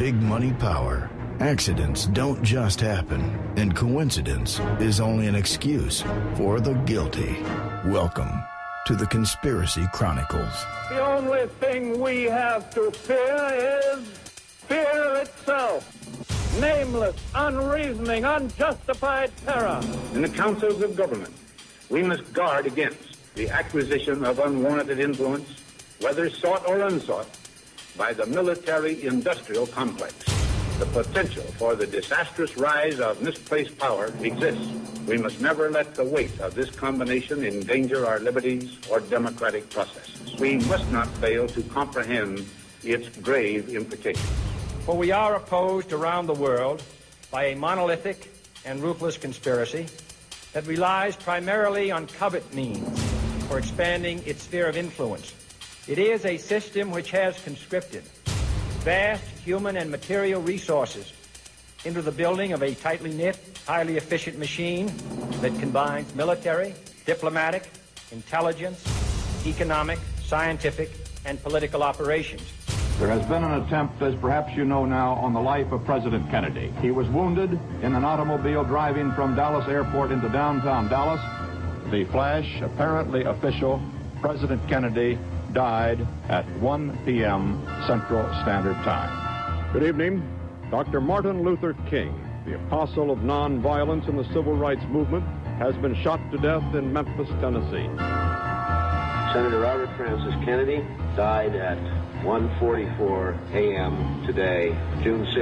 big money power, accidents don't just happen, and coincidence is only an excuse for the guilty. Welcome to the Conspiracy Chronicles. The only thing we have to fear is fear itself. Nameless, unreasoning, unjustified terror. In the councils of government, we must guard against the acquisition of unwarranted influence, whether sought or unsought, by the military-industrial complex. The potential for the disastrous rise of misplaced power exists. We must never let the weight of this combination endanger our liberties or democratic processes. We must not fail to comprehend its grave implications. For we are opposed around the world by a monolithic and ruthless conspiracy that relies primarily on covert means for expanding its sphere of influence. It is a system which has conscripted vast human and material resources into the building of a tightly knit, highly efficient machine that combines military, diplomatic, intelligence, economic, scientific, and political operations. There has been an attempt, as perhaps you know now, on the life of President Kennedy. He was wounded in an automobile driving from Dallas Airport into downtown Dallas. The flash, apparently official, President Kennedy died at 1 p.m. Central Standard Time. Good evening. Dr. Martin Luther King, the apostle of nonviolence in the civil rights movement, has been shot to death in Memphis, Tennessee. Senator Robert Francis Kennedy died at 1:44 a.m. today, June 6,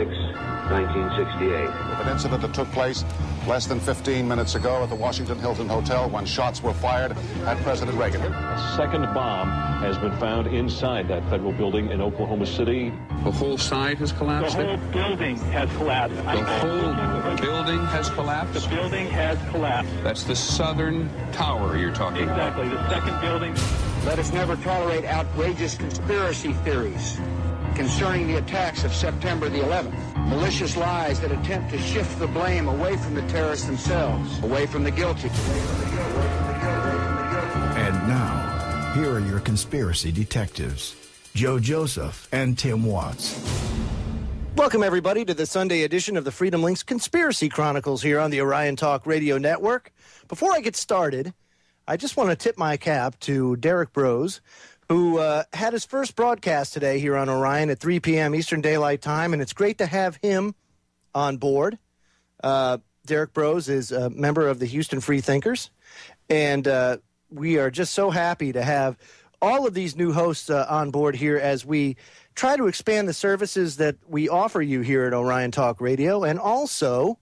1968. An incident that took place less than 15 minutes ago at the Washington Hilton Hotel when shots were fired at President Reagan. A second bomb has been found inside that federal building in Oklahoma City. The whole side has collapsed? The whole building has collapsed. The whole building has collapsed? The building has collapsed. That's the southern tower you're talking about. Exactly, the second building. Let us never tolerate outrageous conspiracy theories concerning the attacks of September the 11th. Malicious lies that attempt to shift the blame away from the terrorists themselves, away from the guilty. And now, here are your conspiracy detectives, Joe Joseph and Tim Watts. Welcome, everybody, to the Sunday edition of the Freedom Links Conspiracy Chronicles here on the Orion Talk Radio Network. Before I get started, I just want to tip my cap to Derek Brose, who had his first broadcast today here on Orion at 3 p.m. Eastern Daylight Time, and it's great to have him on board. Derek Brose is a member of the Houston Free Thinkers, and we are just so happy to have all of these new hosts on board here as we try to expand the services that we offer you here at Orion Talk Radio, and also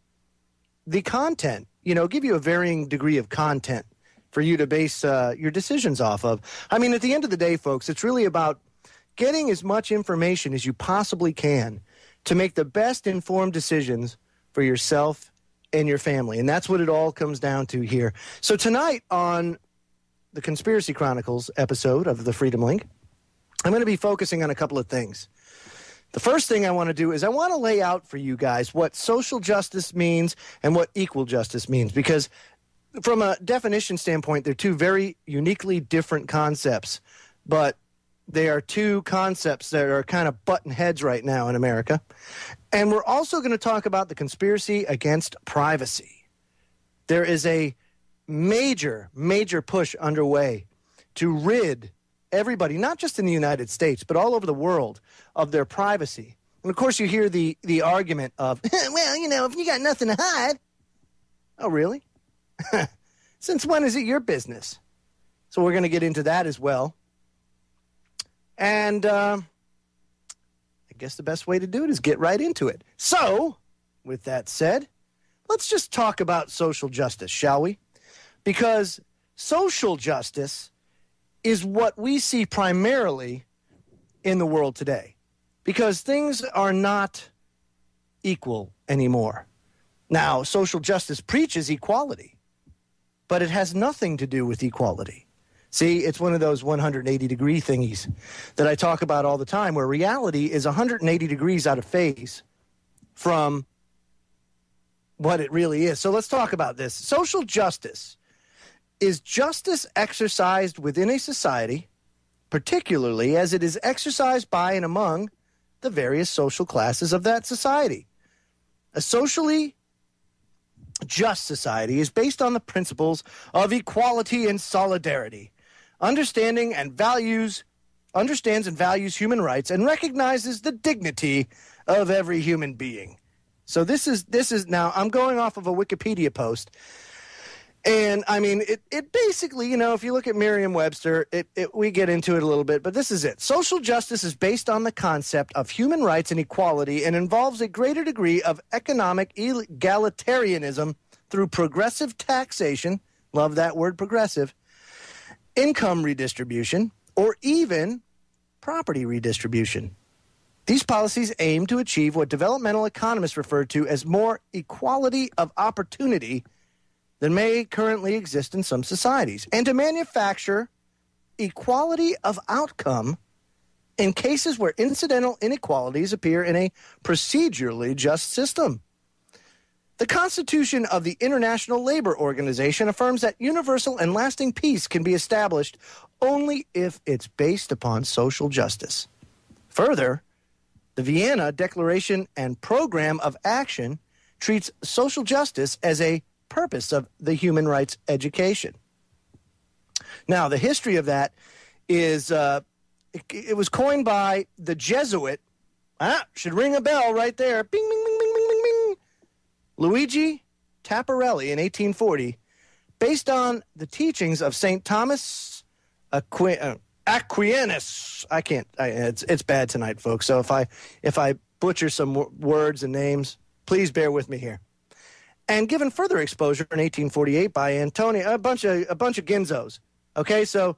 the content, give you a varying degree of content for you to base your decisions off of. I mean, at the end of the day, folks, it's really about getting as much information as you possibly can to make the best informed decisions for yourself and your family. And that's what it all comes down to here. So tonight on the Conspiracy Chronicles episode of the Freedom Link, I'm going to be focusing on a couple of things. The first thing I want to do is I want to lay out for you guys what social justice means and what equal justice means, because from a definition standpoint, they're two very uniquely different concepts, but they are two concepts that are kind of butting heads right now in America. And we're also going to talk about the conspiracy against privacy. There is a major, major push underway to rid everybody, not just in the United States, but all over the world, of their privacy. And, of course, you hear the argument of, well, if you got nothing to hide. Oh, really? Since when is it your business? So we're going to get into that as well. And I guess the best way to do it is get right into it. So, with that said, let's just talk about social justice, shall we? Because social justice is what we see primarily in the world today. Because things are not equal anymore. Now, social justice preaches equality, but it has nothing to do with equality. See, it's one of those 180-degree thingies that I talk about all the time, where reality is 180 degrees out of phase from what it really is. So let's talk about this. Social justice is justice exercised within a society, particularly as it is exercised by and among the various social classes of that society. A socially just society is based on the principles of equality and solidarity, understands and values human rights, and recognizes the dignity of every human being. So this is now, I'm going off of a Wikipedia post. And, I mean, it basically, you know, if you look at Merriam-Webster, we get into it a little bit, but this is it. Social justice is based on the concept of human rights and equality and involves a greater degree of economic egalitarianism through progressive taxation, love that word, progressive, income redistribution, or even property redistribution. These policies aim to achieve what developmental economists refer to as more equality of opportunity than may currently exist in some societies, and to manufacture equality of outcome in cases where incidental inequalities appear in a procedurally just system. The Constitution of the International Labor Organization affirms that universal and lasting peace can be established only if it's based upon social justice. Further, the Vienna Declaration and Program of Action treats social justice as a purpose of the human rights education. Now, the history of that is it was coined by the Jesuit. Should ring a bell right there. Bing, bing, bing, bing, bing, bing, bing. Luigi Tapparelli in 1840, based on the teachings of St. Thomas Aquinas. It's bad tonight, folks. So if I butcher some words and names, please bear with me here. And given further exposure in 1848 by Antonio, a bunch of Ginzos. Okay, so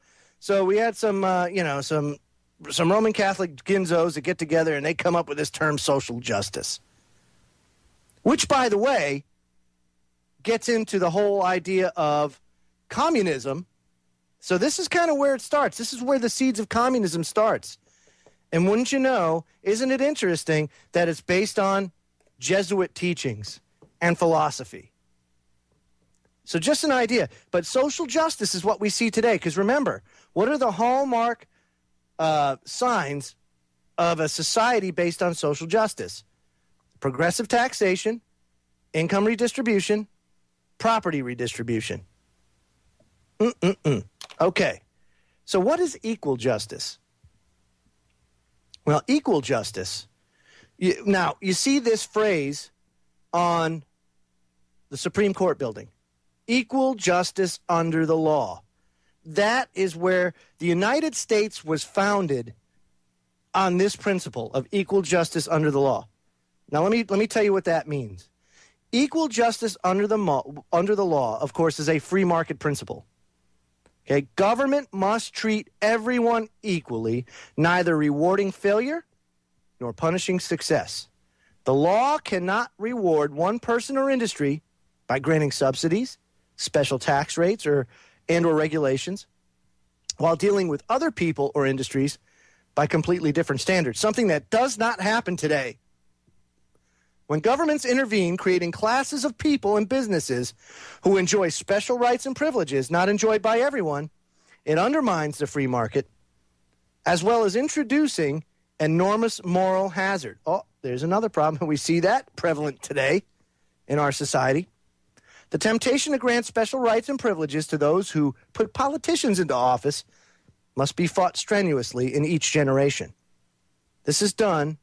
we had some Roman Catholic Ginzos that get together and they come up with this term social justice, which, by the way, gets into the whole idea of communism. So this is kind of where it starts. This is where the seeds of communism starts. And wouldn't you know, isn't it interesting that it's based on Jesuit teachings and philosophy? So just an idea. But social justice is what we see today. Because remember, what are the hallmark signs of a society based on social justice? Progressive taxation, income redistribution, property redistribution. Okay. So what is equal justice? Well, equal justice. Now, you see this phrase on the Supreme Court building. Equal justice under the law. That is where the United States was founded, on this principle of equal justice under the law. Now, let me tell you what that means. Equal justice under the law, of course, is a free market principle. Okay, government must treat everyone equally, neither rewarding failure nor punishing success. The law cannot reward one person or industry by granting subsidies, special tax rates, or regulations, while dealing with other people or industries by completely different standards, something that does not happen today. When governments intervene, creating classes of people and businesses who enjoy special rights and privileges not enjoyed by everyone, it undermines the free market, as well as introducing enormous moral hazard. Oh, there's another problem. We see that prevalent today in our society. The temptation to grant special rights and privileges to those who put politicians into office must be fought strenuously in each generation. This is done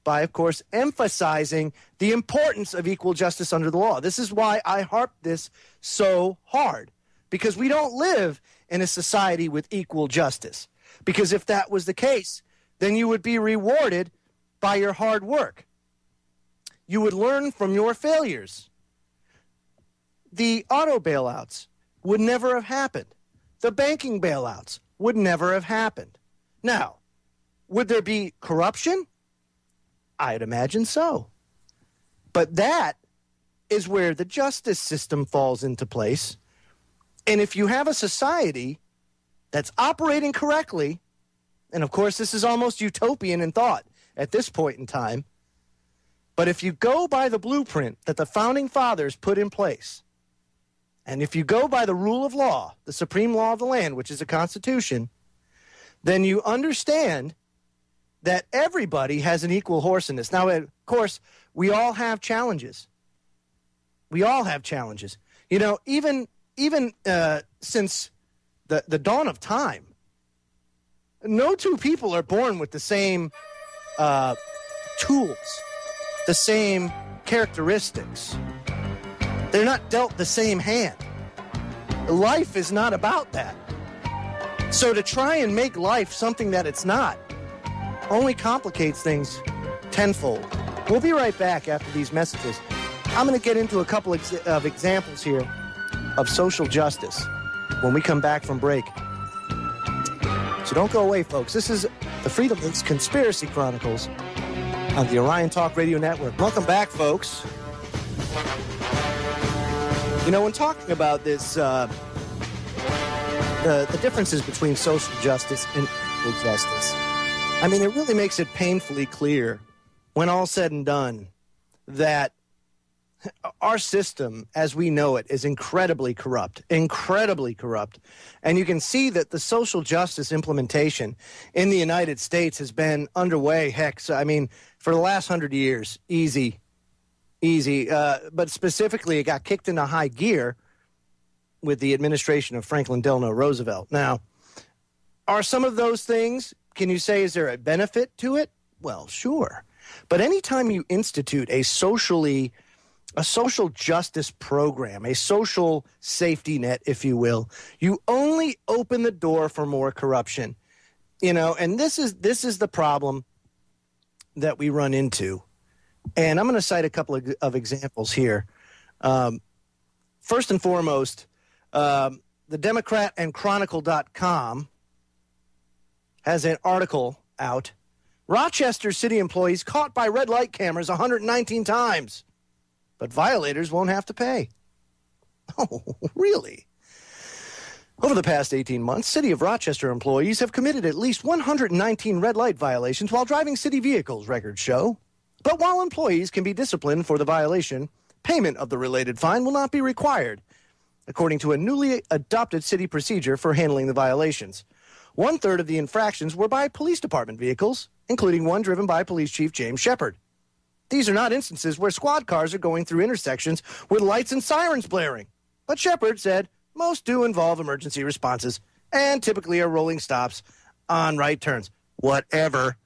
by, of course, emphasizing the importance of equal justice under the law. This is why I harp this so hard, because we don't live in a society with equal justice. Because if that was the case, then you would be rewarded by your hard work. You would learn from your failures. The auto bailouts would never have happened. The banking bailouts would never have happened. Now, would there be corruption? I'd imagine so. But that is where the justice system falls into place. And if you have a society that's operating correctly, and of course this is almost utopian in thought at this point in time, but if you go by the blueprint that the Founding Fathers put in place, and if you go by the rule of law, the supreme law of the land, which is the Constitution, then you understand that everybody has an equal horse in this. Now, of course, we all have challenges. We all have challenges. You know, even since the dawn of time, no two people are born with the same tools, the same characteristics. They're not dealt the same hand. Life is not about that. So to try and make life something that it's not only complicates things tenfold. We'll be right back after these messages. I'm going to get into a couple of examples here of social justice when we come back from break. So don't go away, folks. This is the Freedom Links Conspiracy Chronicles on the Orion Talk Radio Network. Welcome back, folks. You know, when talking about this, the differences between social justice and equal justice, I mean, it really makes it painfully clear when all's said and done that our system, as we know it, is incredibly corrupt. And you can see that the social justice implementation in the United States has been underway, for the last 100 years. Easy. But specifically, it got kicked into high gear with the administration of Franklin Delano Roosevelt. Now, are some of those things, can you say, is there a benefit to it? Well, sure. But anytime you institute a social justice program, a social safety net, if you will, you only open the door for more corruption. You know, and this is the problem that we run into. And I'm going to cite a couple of examples here. First and foremost, the Democrat and Chronicle.com has an article out. Rochester city employees caught by red light cameras 119 times. But violators won't have to pay. Oh, really? Over the past 18 months, City of Rochester employees have committed at least 119 red light violations while driving city vehicles, records show. But while employees can be disciplined for the violation, payment of the related fine will not be required, according to a newly adopted city procedure for handling the violations. 1/3 of the infractions were by police department vehicles, including one driven by Police Chief James Shepard. These are not instances where squad cars are going through intersections with lights and sirens blaring. But Shepard said most do involve emergency responses and typically are rolling stops on right turns. Whatever.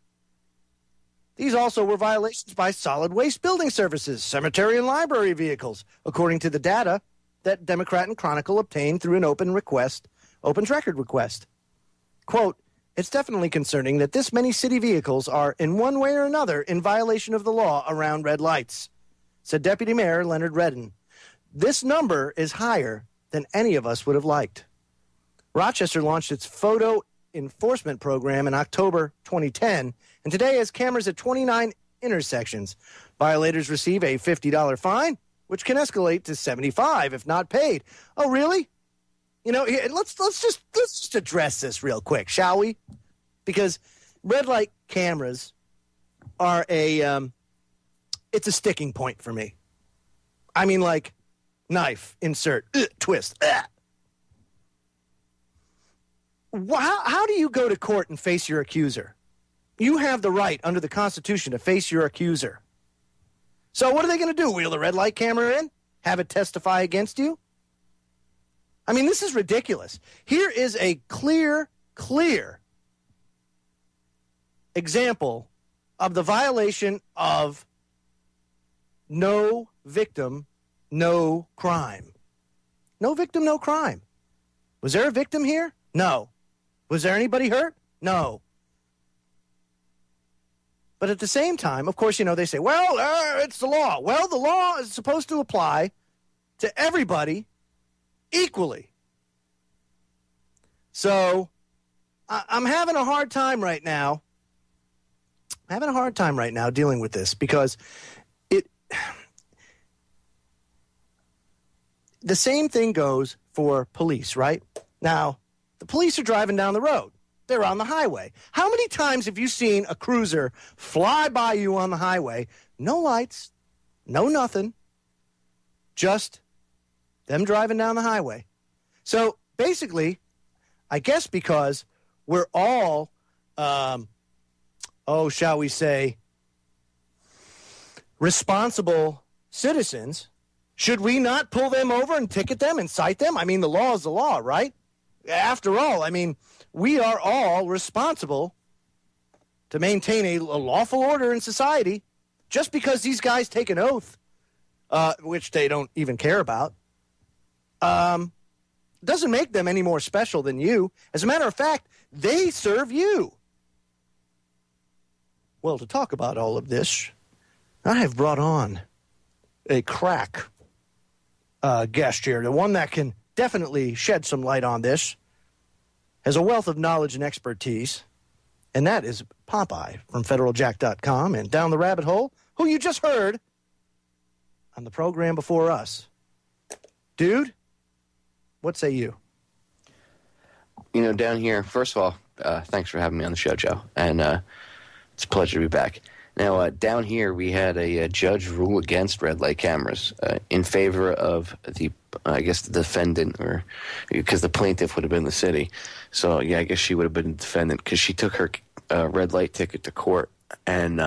These also were violations by solid waste building services, cemetery and library vehicles, according to the data that Democrat and Chronicle obtained through an open record request. Quote, it's definitely concerning that this many city vehicles are, in one way or another, in violation of the law around red lights, said Deputy Mayor Leonard Redden. This number is higher than any of us would have liked. Rochester launched its photo enforcement program in October 2010, and today has cameras at 29 intersections. Violators receive a $50 fine, which can escalate to $75 if not paid. Oh, really? You know, let's just address this real quick, shall we? Because red light cameras are it's a sticking point for me. I mean, like, knife, insert, twist. How do you go to court and face your accuser? You have the right under the Constitution to face your accuser. So what are they going to do? Wheel the red light camera in? Have it testify against you? I mean, this is ridiculous. Here is a clear example of the violation of no victim, no crime. No victim, no crime. Was there a victim here? No. Was there anybody hurt? No. But at the same time, of course, you know, they say, well, it's the law. Well, the law is supposed to apply to everybody equally. So I'm having a hard time right now. Dealing with this because the same thing goes for police, right? Now, the police are driving down the road. They're on the highway. How many times have you seen a cruiser fly by you on the highway? No lights, no nothing, just them driving down the highway. So basically, I guess because we're all shall we say, responsible citizens, should we not pull them over and ticket them and cite them? I mean, the law is the law, right? After all, I mean, we are all responsible to maintain a lawful order in society. Just because these guys take an oath, which they don't even care about, doesn't make them any more special than you. As a matter of fact, they serve you. Well, to talk about all of this, I have brought on a crack guest here, the one that can definitely shed some light on this, has a wealth of knowledge and expertise, and that is Popeye from FederalJack.com and Down the Rabbit Hole, who you just heard on the program before us. Dude, what say you? You know, down here, first of all, thanks for having me on the show, Joe, and it's a pleasure to be back. Now, down here, we had a judge rule against red light cameras in favor of the, I guess, the defendant, or because the plaintiff would have been the city. So, yeah, I guess she would have been the defendant because she took her red light ticket to court. And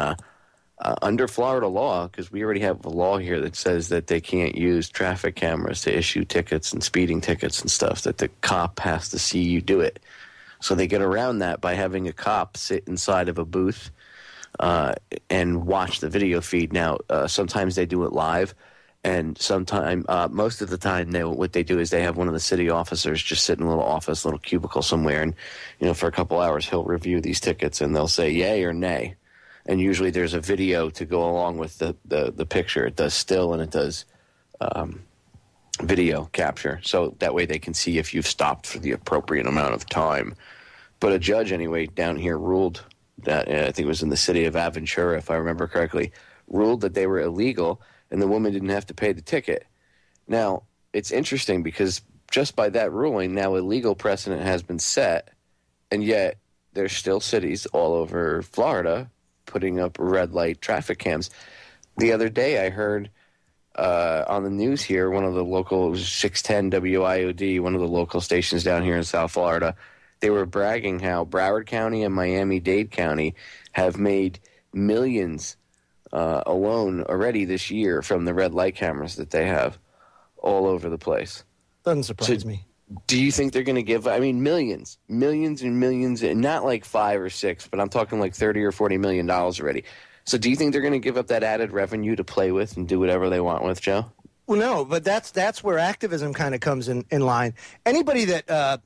under Florida law, because we already have a law here that says that they can't use traffic cameras to issue tickets and speeding tickets and stuff, that the cop has to see you do it. So they get around that by having a cop sit inside of a booth and watch the video feed. Now, sometimes they do it live, and sometimes, most of the time, what they do is they have one of the city officers just sit in a little office, little cubicle somewhere, and, you know, for a couple hours, he'll review these tickets, and they'll say yay or nay. And usually there's a video to go along with the picture. It does still, and it does video capture, so that way they can see if you've stopped for the appropriate amount of time. But a judge, anyway, down here ruled that, I think it was in the city of Aventura, if I remember correctly, ruled that they were illegal and the woman didn't have to pay the ticket. Now, it's interesting because just by that ruling, now a legal precedent has been set, and yet there's still cities all over Florida putting up red light traffic cams. The other day I heard on the news here, one of the local, 610 WIOD, one of the local stations down here in South Florida, they were bragging how Broward County and Miami-Dade County have made millions alone already this year from the red light cameras that they have all over the place. Doesn't surprise me. Do you think they're going to give, I mean, millions and millions, and not like 5 or 6, but I'm talking like $30 or $40 million already. So do you think they're going to give up that added revenue to play with and do whatever they want with, Joe? Well, no, but that's where activism kind of comes in line. Anybody that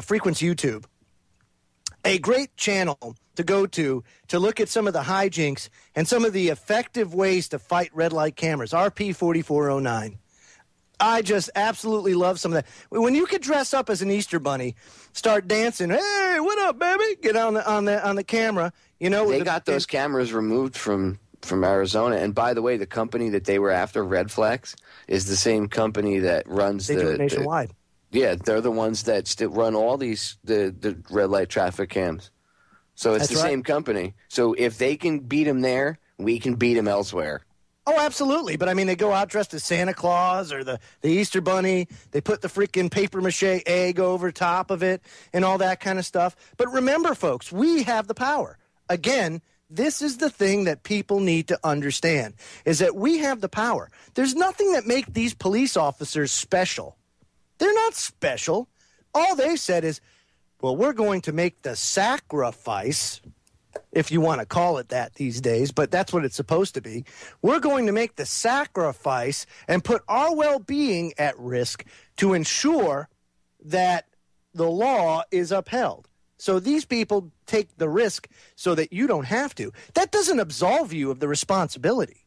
frequents YouTube, a great channel to go to look at some of the hijinks and some of the effective ways to fight red light cameras, RP4409. I just absolutely love some of that. When you could dress up as an Easter bunny, start dancing, hey, what up, baby? Get on the camera. You know, they got those cameras removed from Arizona. And by the way, the company that they were after, Red Flex, is the same company that runs they do it nationwide. Yeah, they're the ones that still run all the red light traffic cams. So it's the same company. So if they can beat them there, we can beat them elsewhere. Oh, absolutely. But, I mean, they go out dressed as Santa Claus or the Easter Bunny. They put the freaking papier-mâché egg over top of it and all that kind of stuff. But remember, folks, we have the power. Again, this is the thing that people need to understand, is that we have the power. There's nothing that makes these police officers special. They're not special. All they said is, well, we're going to make the sacrifice, if you want to call it that these days, but that's what it's supposed to be. We're going to make the sacrifice and put our well-being at risk to ensure that the law is upheld. So these people take the risk so that you don't have to. That doesn't absolve you of the responsibility.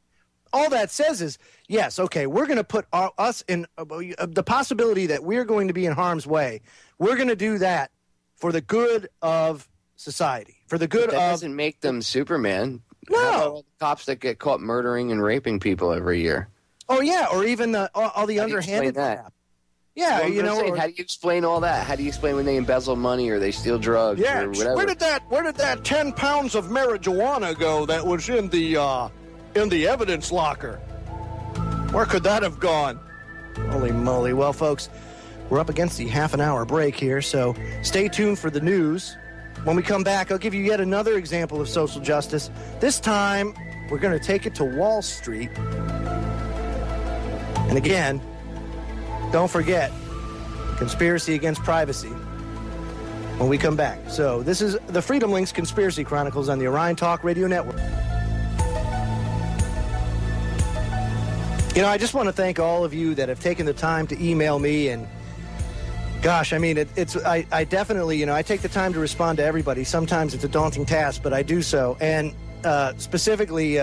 All that says is, yes, okay, we're going to put us in the possibility that we're going to be in harm's way. We're going to do that for the good of society, for the good of... That doesn't make them Superman. No. How about all the cops that get caught murdering and raping people every year? Oh, yeah, or even all the underhanded crap. Yeah, well, you know... how do you explain all that? How do you explain when they embezzle money or they steal drugs or whatever? Where did that 10 pounds of marijuana go that was in the evidence locker? Where could that have gone? Holy moly. Well, folks, we're up against the half-an-hour break here, so stay tuned for the news. When we come back, I'll give you yet another example of social justice. This time, we're going to take it to Wall Street. And again, don't forget, conspiracy against privacy when we come back. So this is the Freedom Links Conspiracy Chronicles on the Orion Talk Radio Network. I just want to thank all of you that have taken the time to email me. And gosh, I mean, I definitely, I take the time to respond to everybody. Sometimes it's a daunting task, but I do so. And specifically,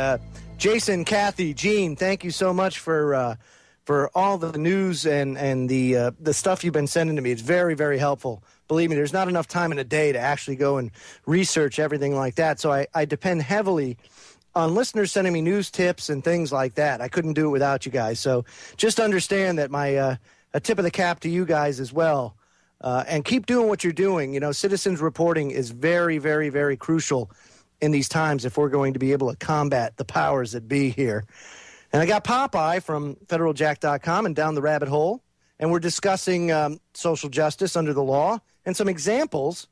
Jason, Kathy, Gene, thank you so much for all the news and the stuff you've been sending to me. It's very, very helpful. Believe me, there's not enough time in a day to actually go and research everything like that. So I depend heavily on listeners sending me news tips and things like that. I couldn't do it without you guys. So just understand that my a tip of the cap to you guys as well. And keep doing what you're doing. Citizens reporting is very, very, very crucial in these times if we're going to be able to combat the powers that be here. And I got Popeye from federaljack.com and Down the Rabbit Hole, and we're discussing social justice under the law and some examples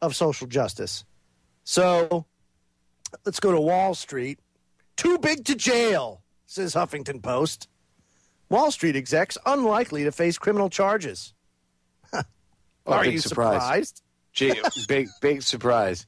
of social justice. So let's go to Wall Street. Too big to jail, says Huffington Post. Wall Street execs unlikely to face criminal charges. Are you surprised? Gee, big surprise.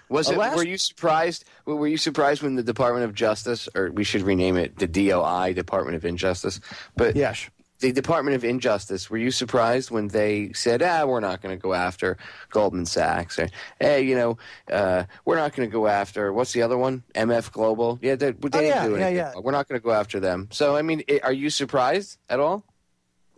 Were you surprised? Were you surprised when the Department of Justice, or we should rename it the DOI, Department of Injustice? But yes, the Department of Injustice. Were you surprised when they said, we're not going to go after Goldman Sachs, or we're not going to go after what's the other one? MF Global. Yeah, they didn't do anything. Yeah. We're not going to go after them. So I mean, are you surprised at all?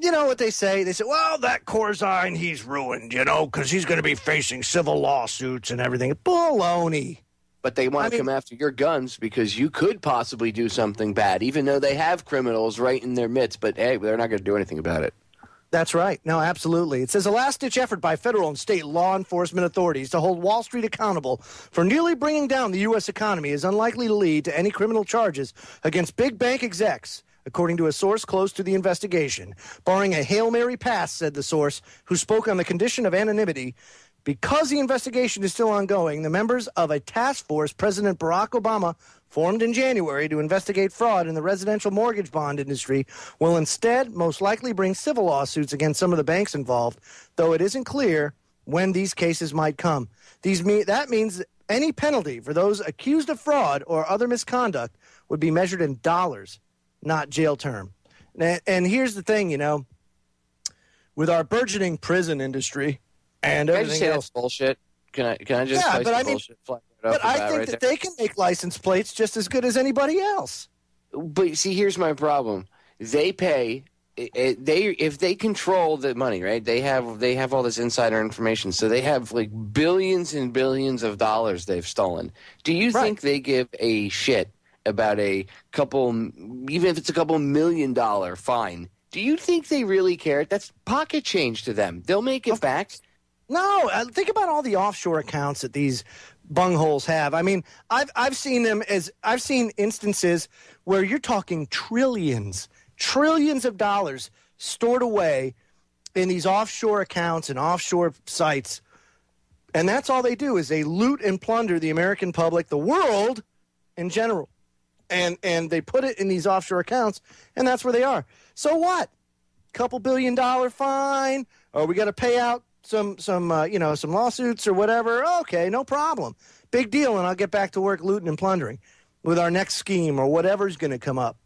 You know what they say? They say, well, that Corzine, he's ruined, because he's going to be facing civil lawsuits and everything. Baloney. But they want to come after your guns because you could possibly do something bad, even though they have criminals right in their midst. But, hey, they're not going to do anything about it. That's right. No, absolutely. It says a last-ditch effort by federal and state law enforcement authorities to hold Wall Street accountable for nearly bringing down the U.S. economy is unlikely to lead to any criminal charges against big bank execs, according to a source close to the investigation. Barring a Hail Mary pass, said the source, who spoke on the condition of anonymity, because the investigation is still ongoing, the members of a task force President Barack Obama formed in January to investigate fraud in the residential mortgage bond industry will instead most likely bring civil lawsuits against some of the banks involved, though it isn't clear when these cases might come. That means any penalty for those accused of fraud or other misconduct would be measured in dollars, not jail term. And here's the thing, with our burgeoning prison industry and everything else. That's bullshit? Can I just bullshit flag right but I think that they can make license plates just as good as anybody else. But see, here's my problem. They pay. If they control the money, right? They have all this insider information, so they have like billions and billions of dollars they've stolen. Do you think they give a shit about a couple, even if it's a couple $1 million fine? Do you think they really care? That's pocket change to them. They'll make it back. No, think about all the offshore accounts that these bungholes have. I mean, I've seen instances where you're talking trillions of dollars stored away in these offshore accounts and offshore sites. And that's all they do is they loot and plunder the American public, the world in general. And they put it in these offshore accounts, and that's where they are. So what? Couple $1 billion fine, or we got to pay out some lawsuits or whatever. Okay, no problem. Big deal, and I'll get back to work looting and plundering with our next scheme or whatever's going to come up.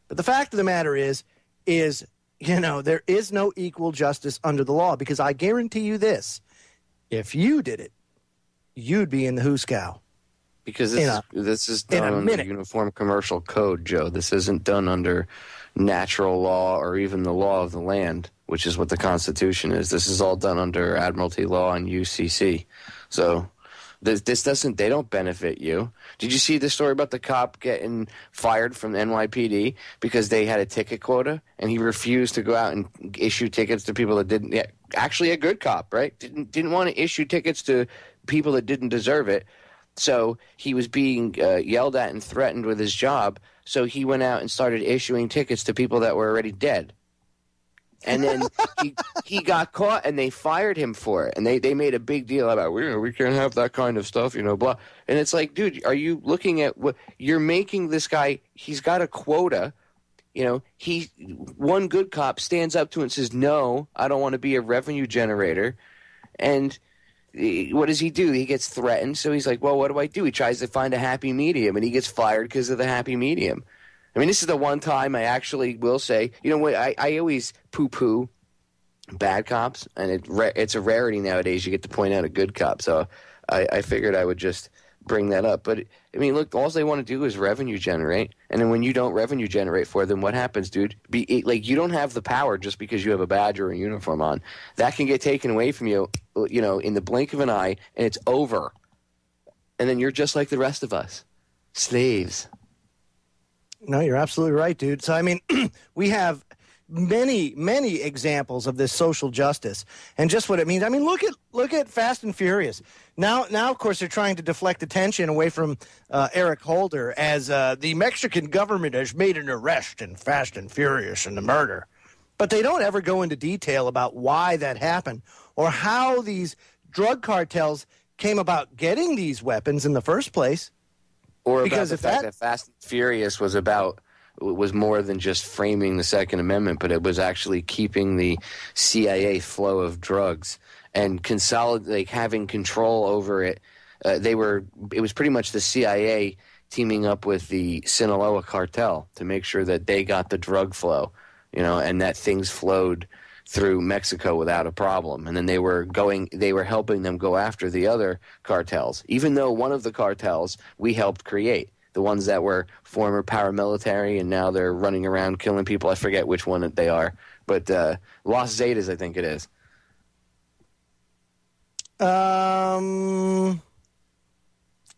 But the fact of the matter is there is no equal justice under the law, because I guarantee you this: if you did it, you'd be in the hoosegow. Because this is done under Uniform Commercial Code, Joe. This isn't done under natural law or even the law of the land, which is what the Constitution is. This is all done under Admiralty law and UCC. So this doesn't, they don't benefit you. Did you see the story about the cop getting fired from the NYPD because they had a ticket quota and he refused to go out and issue tickets to people that didn't? Yeah, actually a good cop, right? Didn't want to issue tickets to people that didn't deserve it. So he was being yelled at and threatened with his job. So he went out and started issuing tickets to people that were already dead. And then he got caught, and they fired him for it. And they made a big deal about, we can't have that kind of stuff, blah. And it's like, dude, are you looking at what you're making this guy? He's got a quota. One good cop stands up to it and says, no, I don't want to be a revenue generator. And what does he do? He gets threatened. So he's like, well, what do I do? He tries to find a happy medium, and he gets fired because of the happy medium. I mean, this is the one time I actually will say, I always poo-poo bad cops, and it's a rarity nowadays. You get to point out a good cop. So I figured I would just bring that up. But, I mean, look, all they want to do is revenue generate. And then when you don't revenue generate for them, what happens, dude? You don't have the power just because you have a badge or a uniform on. That can get taken away from you, in the blink of an eye, and it's over. And then you're just like the rest of us. Slaves. No, you're absolutely right, dude. So, I mean, we have many, many examples of this social justice and just what it means. I mean, look at Fast and Furious. Now, of course, they're trying to deflect attention away from Eric Holder as the Mexican government has made an arrest in Fast and Furious and the murder. But they don't ever go into detail about why that happened or how these drug cartels came about getting these weapons in the first place. Or because about the fact that Fast and Furious was more than just framing the Second Amendment, but it was actually keeping the CIA flow of drugs and having control over it. It was pretty much the CIA teaming up with the Sinaloa cartel to make sure that they got the drug flow, and that things flowed through Mexico without a problem. And then they were helping them go after the other cartels, even though one of the cartels we helped create, the ones that were former paramilitary and now they're running around killing people. I forget which one they are, but Los Zetas, I think it is.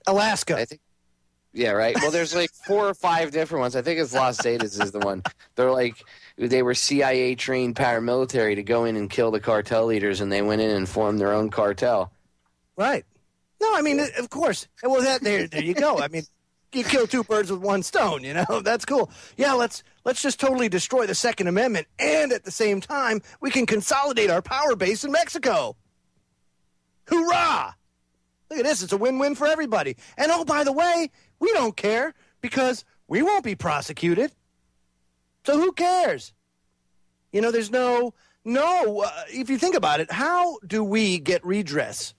Alaska. I think. Yeah, right. Well, there's like 4 or 5 different ones. I think it's Los Zetas is the one. They were CIA-trained paramilitary to go in and kill the cartel leaders, and they went in and formed their own cartel. Right. No, I mean, of course. Well, there you go. I mean, you kill 2 birds with 1 stone, That's cool. Yeah, let's just totally destroy the Second Amendment, and at the same time, we can consolidate our power base in Mexico. Hoorah! Look at this. It's a win-win for everybody. And, oh, by the way, we don't care because we won't be prosecuted. So who cares? There's no, if you think about it, how do we get redress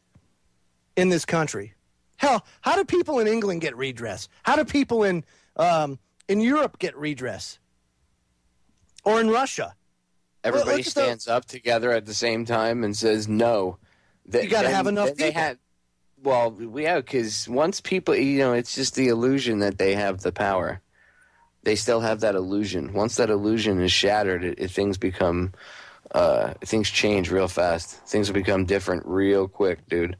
in this country? Hell, how do people in England get redress? How do people in Europe get redress? Or in Russia? Everybody stands up together at the same time and says no. You got to have enough people. Well, because once people, it's just the illusion that they have the power. They still have that illusion. Once that illusion is shattered, things change real fast. Things will become different real quick, dude.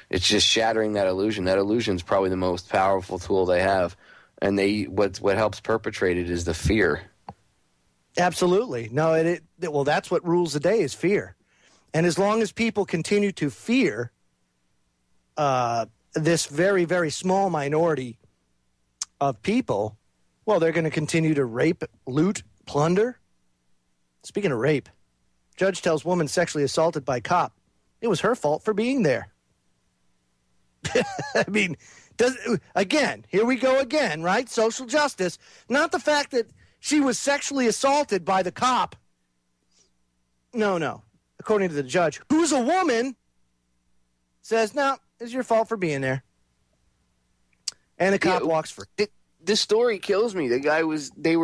It's just shattering that illusion. That illusion's probably the most powerful tool they have, and what helps perpetrate it is the fear. Absolutely. No, well, that's what rules the day is fear, and as long as people continue to fear this very, very small minority of people, well, they're going to continue to rape, loot, plunder. Speaking of rape, judge tells woman sexually assaulted by cop it was her fault for being there. I mean, here we go again, right? Social justice. Not the fact that she was sexually assaulted by the cop. No. According to the judge, who's a woman, says, no, it's your fault for being there. And the cop walks free. This story kills me. The guy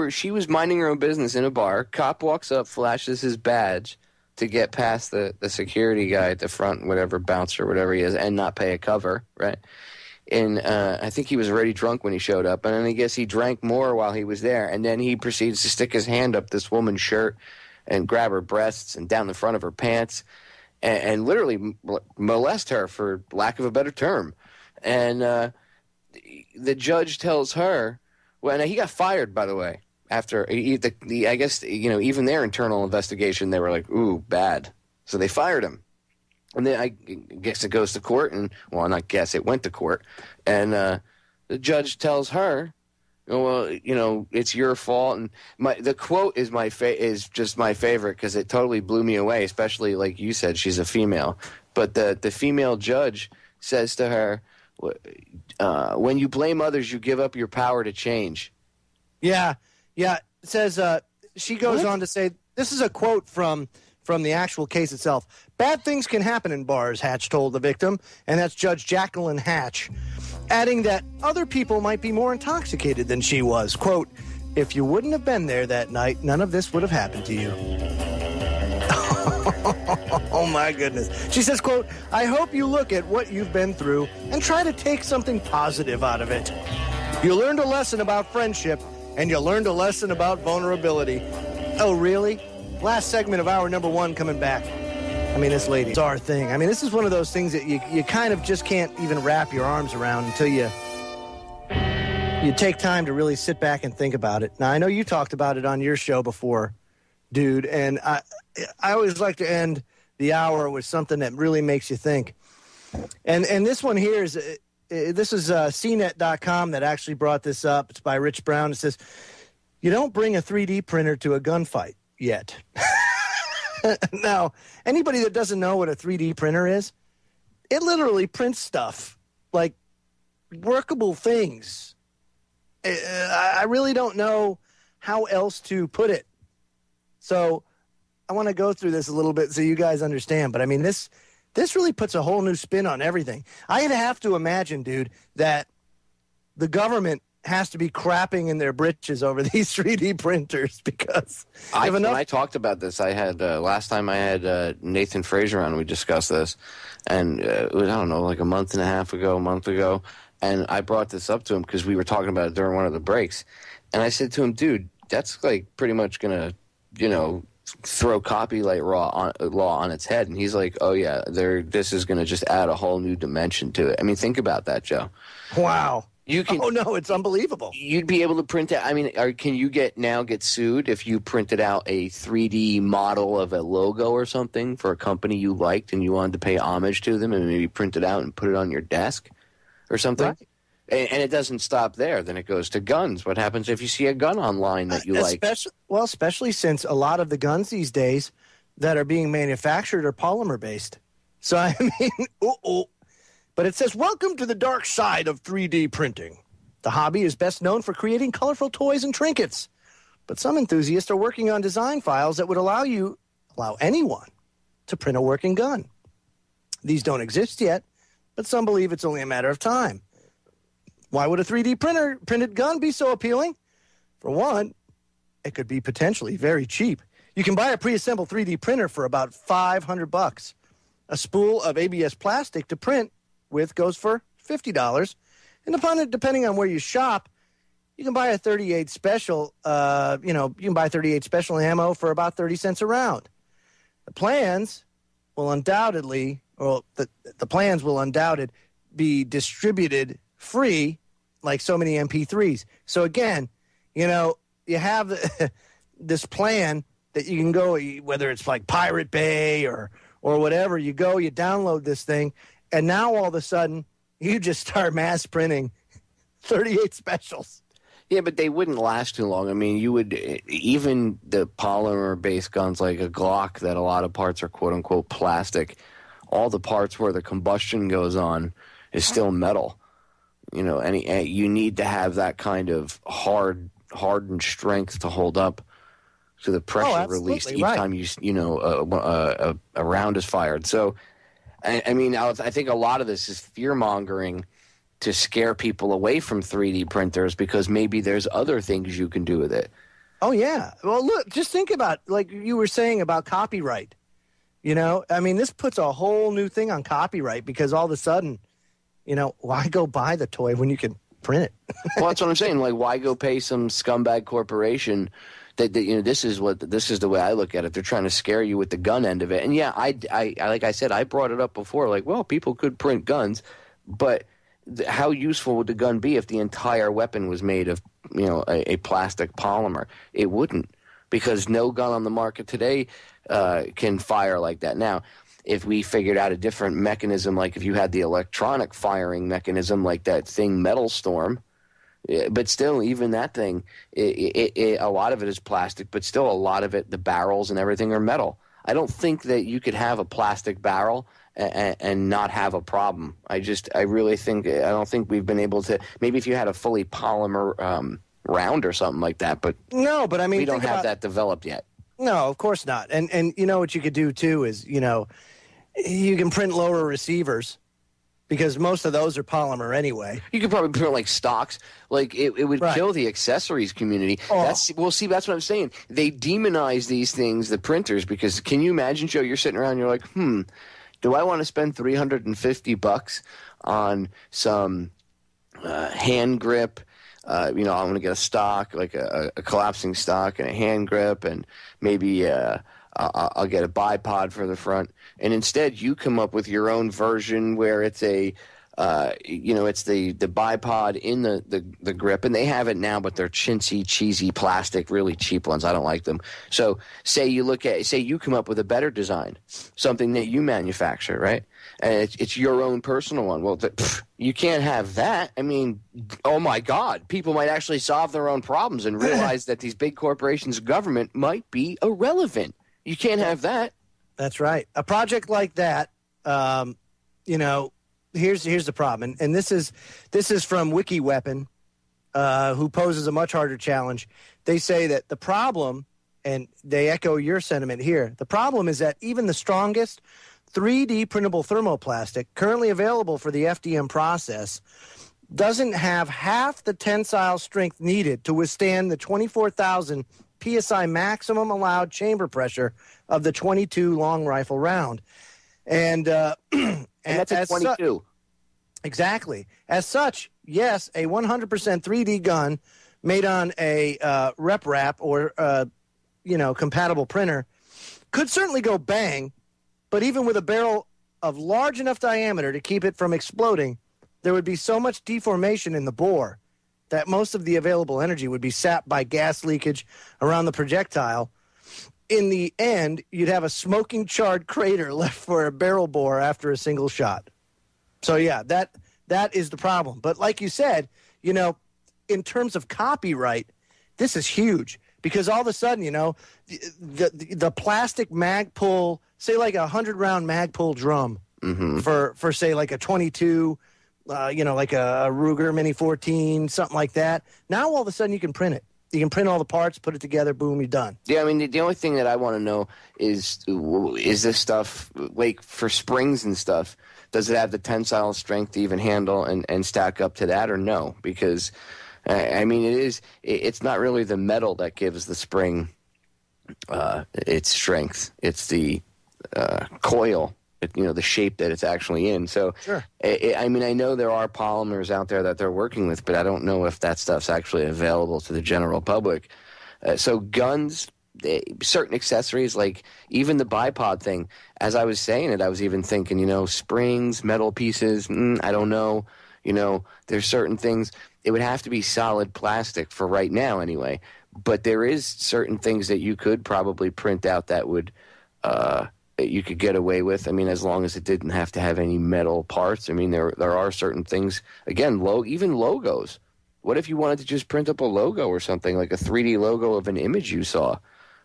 she was minding her own business in a bar. Cop walks up, flashes his badge to get past the security guy at the front, whatever, bouncer, whatever he is, and not pay a cover, right? And I think he was already drunk when he showed up, and then I guess he drank more while he was there, and then he proceeds to stick his hand up this woman's shirt and grab her breasts and down the front of her pants and literally molest her, for lack of a better term. And the judge tells her, well, now he got fired, by the way, after I guess, even their internal investigation, they were like, ooh, bad. So they fired him. And then I guess it goes to court, and, well, not guess, it went to court. And the judge tells her, well, it's your fault. And the quote is is just my favorite because it totally blew me away, especially like you said, she's a female. But the female judge says to her, when you blame others, you give up your power to change. Yeah. It says, she goes on to say, this is a quote from the actual case itself. Bad things can happen in bars, Hatch told the victim, and that's Judge Jacqueline Hatch, adding that other people might be more intoxicated than she was. Quote, if you wouldn't have been there that night, none of this would have happened to you. Oh, my goodness. She says, quote, I hope you look at what you've been through and try to take something positive out of it. You learned a lesson about friendship, and you learned a lesson about vulnerability. Oh, really? Last segment of hour number 1 coming back. I mean, this lady's our thing. I mean, this is one of those things that you kind of just can't even wrap your arms around until you take time to really sit back and think about it. Now, I know you talked about it on your show before, dude, and I always like to end the hour with something that really makes you think. And this one here is CNET.com that actually brought this up. It's by Rich Brown. It says, you don't bring a 3D printer to a gunfight yet. Now, anybody that doesn't know what a 3D printer is, it literally prints stuff, like workable things. I really don't know how else to put it. So I want to go through this a little bit so you guys understand. But, I mean, this really puts a whole new spin on everything. I'd have to imagine, dude, that the government has to be crapping in their britches over these 3D printers because when I talked about this, I had last time I had Nathan Fraser on, we discussed this, and it was, I don't know, like a month ago, and I brought this up to him because we were talking about it during one of the breaks, and I said to him, dude, that's like pretty much gonna, throw copyright law on its head. And he's like, oh yeah, this is gonna just add a whole new dimension to it. I mean, think about that, Joe. Wow. Oh no, it's unbelievable. You'd be able to print it. I mean, can you get sued if you printed out a 3D model of a logo or something for a company you liked and you wanted to pay homage to them and maybe print it out and put it on your desk or something? Right. And it doesn't stop there. Then it goes to guns. What happens if you see a gun online that you like? Well, especially since a lot of the guns these days that are being manufactured are polymer-based. So, I mean, But it says, welcome to the dark side of 3D printing. The hobby is best known for creating colorful toys and trinkets. But some enthusiasts are working on design files that would allow anyone to print a working gun. These don't exist yet, but some believe it's only a matter of time. Why would a 3D printed gun be so appealing? For one, it could be potentially very cheap. You can buy a pre-assembled 3D printer for about $500. A spool of ABS plastic to print with goes for $50. And depending on where you shop, you can buy a 38 special, you can buy 38 special ammo for about 30 cents a round. The plans will undoubtedly be distributed free like so many MP3s. So again, you have this plan that you can go, whether it's like Pirate Bay or whatever, you download this thing, and now all of a sudden you just start mass printing 38 specials. Yeah, but they wouldn't last too long. I mean, even the polymer-based guns like a Glock that a lot of parts are quote-unquote plastic, all the parts where the combustion goes on is still metal. And you need to have that kind of hardened strength to hold up to the pressure released each time a round is fired. So, I mean, I think a lot of this is fear-mongering to scare people away from 3D printers because maybe there's other things you can do with it. Oh, yeah. Well, look, just think about, like you were saying about copyright. I mean, this puts a whole new thing on copyright because all of a sudden, why go buy the toy when you can print it? Well, that's what I'm saying. Like, why go pay some scumbag corporation that this is the way I look at it. They're trying to scare you with the gun end of it. And yeah, I like I said, I brought it up before. Like, well, people could print guns, but how useful would the gun be if the entire weapon was made of a plastic polymer? It wouldn't, because no gun on the market today can fire like that. Now, if we figured out a different mechanism, like if you had the electronic firing mechanism, like that thing Metal Storm, But still, even that thing, a lot of it is plastic, but still a lot of it, the barrels and everything are metal. I don't think that you could have a plastic barrel and not have a problem. I don't think we've been able to. Maybe if you had a fully polymer round or something like that, but no, but I mean, we don't have that developed yet. No, of course not. And you know what you could do too is, you know, you can print lower receivers because most of those are polymer anyway. You could probably print like stocks. Like it would kill the accessories community. Oh. That's what I'm saying. They demonize these things, the printers, because can you imagine, Joe, you're sitting around and you're like, do I want to spend $350 on some hand grip? I'm going to get a stock, like a collapsing stock and a hand grip, and maybe I'll get a bipod for the front. And instead, you come up with your own version where it's it's the bipod in the grip, and they have it now, but they're chintzy, cheesy plastic, really cheap ones. I don't like them. So say you come up with a better design, something that you manufacture, right? And it's your own personal one. Well, you can't have that. I mean, oh my God, people might actually solve their own problems and realize that these big corporations' government might be irrelevant. You can't have that. That's right. A project like that, here's the problem, and this is from WikiWeapon, who poses a much harder challenge. They say that the problem, and they echo your sentiment here, the problem is that even the strongest 3D printable thermoplastic currently available for the FDM process doesn't have half the tensile strength needed to withstand the 24,000 PSI maximum allowed chamber pressure of the 22 long rifle round. And that's a 22. Exactly. As such, yes, a 100% 3D gun made on a rep wrap or compatible printer could certainly go bang, but even with a barrel of large enough diameter to keep it from exploding, there would be so much deformation in the bore that most of the available energy would be sapped by gas leakage around the projectile. In the end, you'd have a smoking charred crater left for a barrel bore after a single shot. So, yeah, that is the problem. But like you said, in terms of copyright, this is huge because all of a sudden, the plastic mag pull, say like a 100-round mag pull drum for say like a 22, like a Ruger Mini 14, something like that. Now all of a sudden you can print it. You can print all the parts, put it together, boom, you're done. Yeah, I mean, the only thing that I want to know is this stuff, like for springs and stuff, does it have the tensile strength to even handle and stack up to that or no? Because, I mean, it's not really the metal that gives the spring its strength. It's the coil, the shape that it's actually in. So, sure. I mean, I know there are polymers out there that they're working with, but I don't know if that stuff's actually available to the general public. So guns, certain accessories, like even the bipod thing, as I was saying it, I was even thinking, springs, metal pieces, I don't know. There's certain things. It would have to be solid plastic for right now anyway. But there is certain things that you could probably print out that would you could get away with. I mean, as long as it didn't have to have any metal parts. I mean, there are certain things. Again, even logos. What if you wanted to just print up a logo or something, like a 3D logo of an image you saw?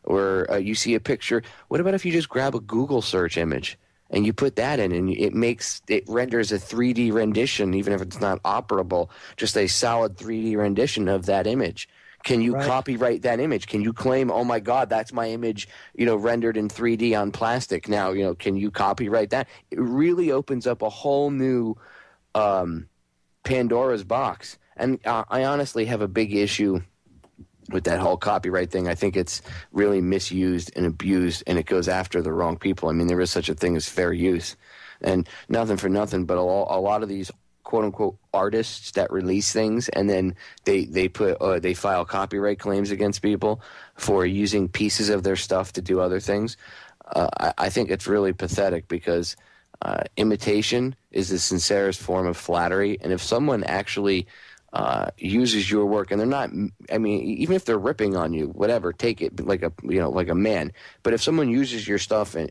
Or you see a picture. What about if you just grab a Google search image and you put that in and it renders a 3D rendition, even if it's not operable, just a solid 3D rendition of that image? Can you copyright that image? Can you claim, oh my God, that's my image, rendered in 3D on plastic? Now, can you copyright that? It really opens up a whole new Pandora's box. And I honestly have a big issue with that whole copyright thing. I think it's really misused and abused, and it goes after the wrong people. I mean, there is such a thing as fair use. And nothing for nothing, but a lot of these quote-unquote artists that release things, and then they file copyright claims against people for using pieces of their stuff to do other things. I think it's really pathetic because imitation is the sincerest form of flattery, and if someone actually uses your work, and they're not, I mean, even if they're ripping on you, whatever, take it like a man. But if someone uses your stuff and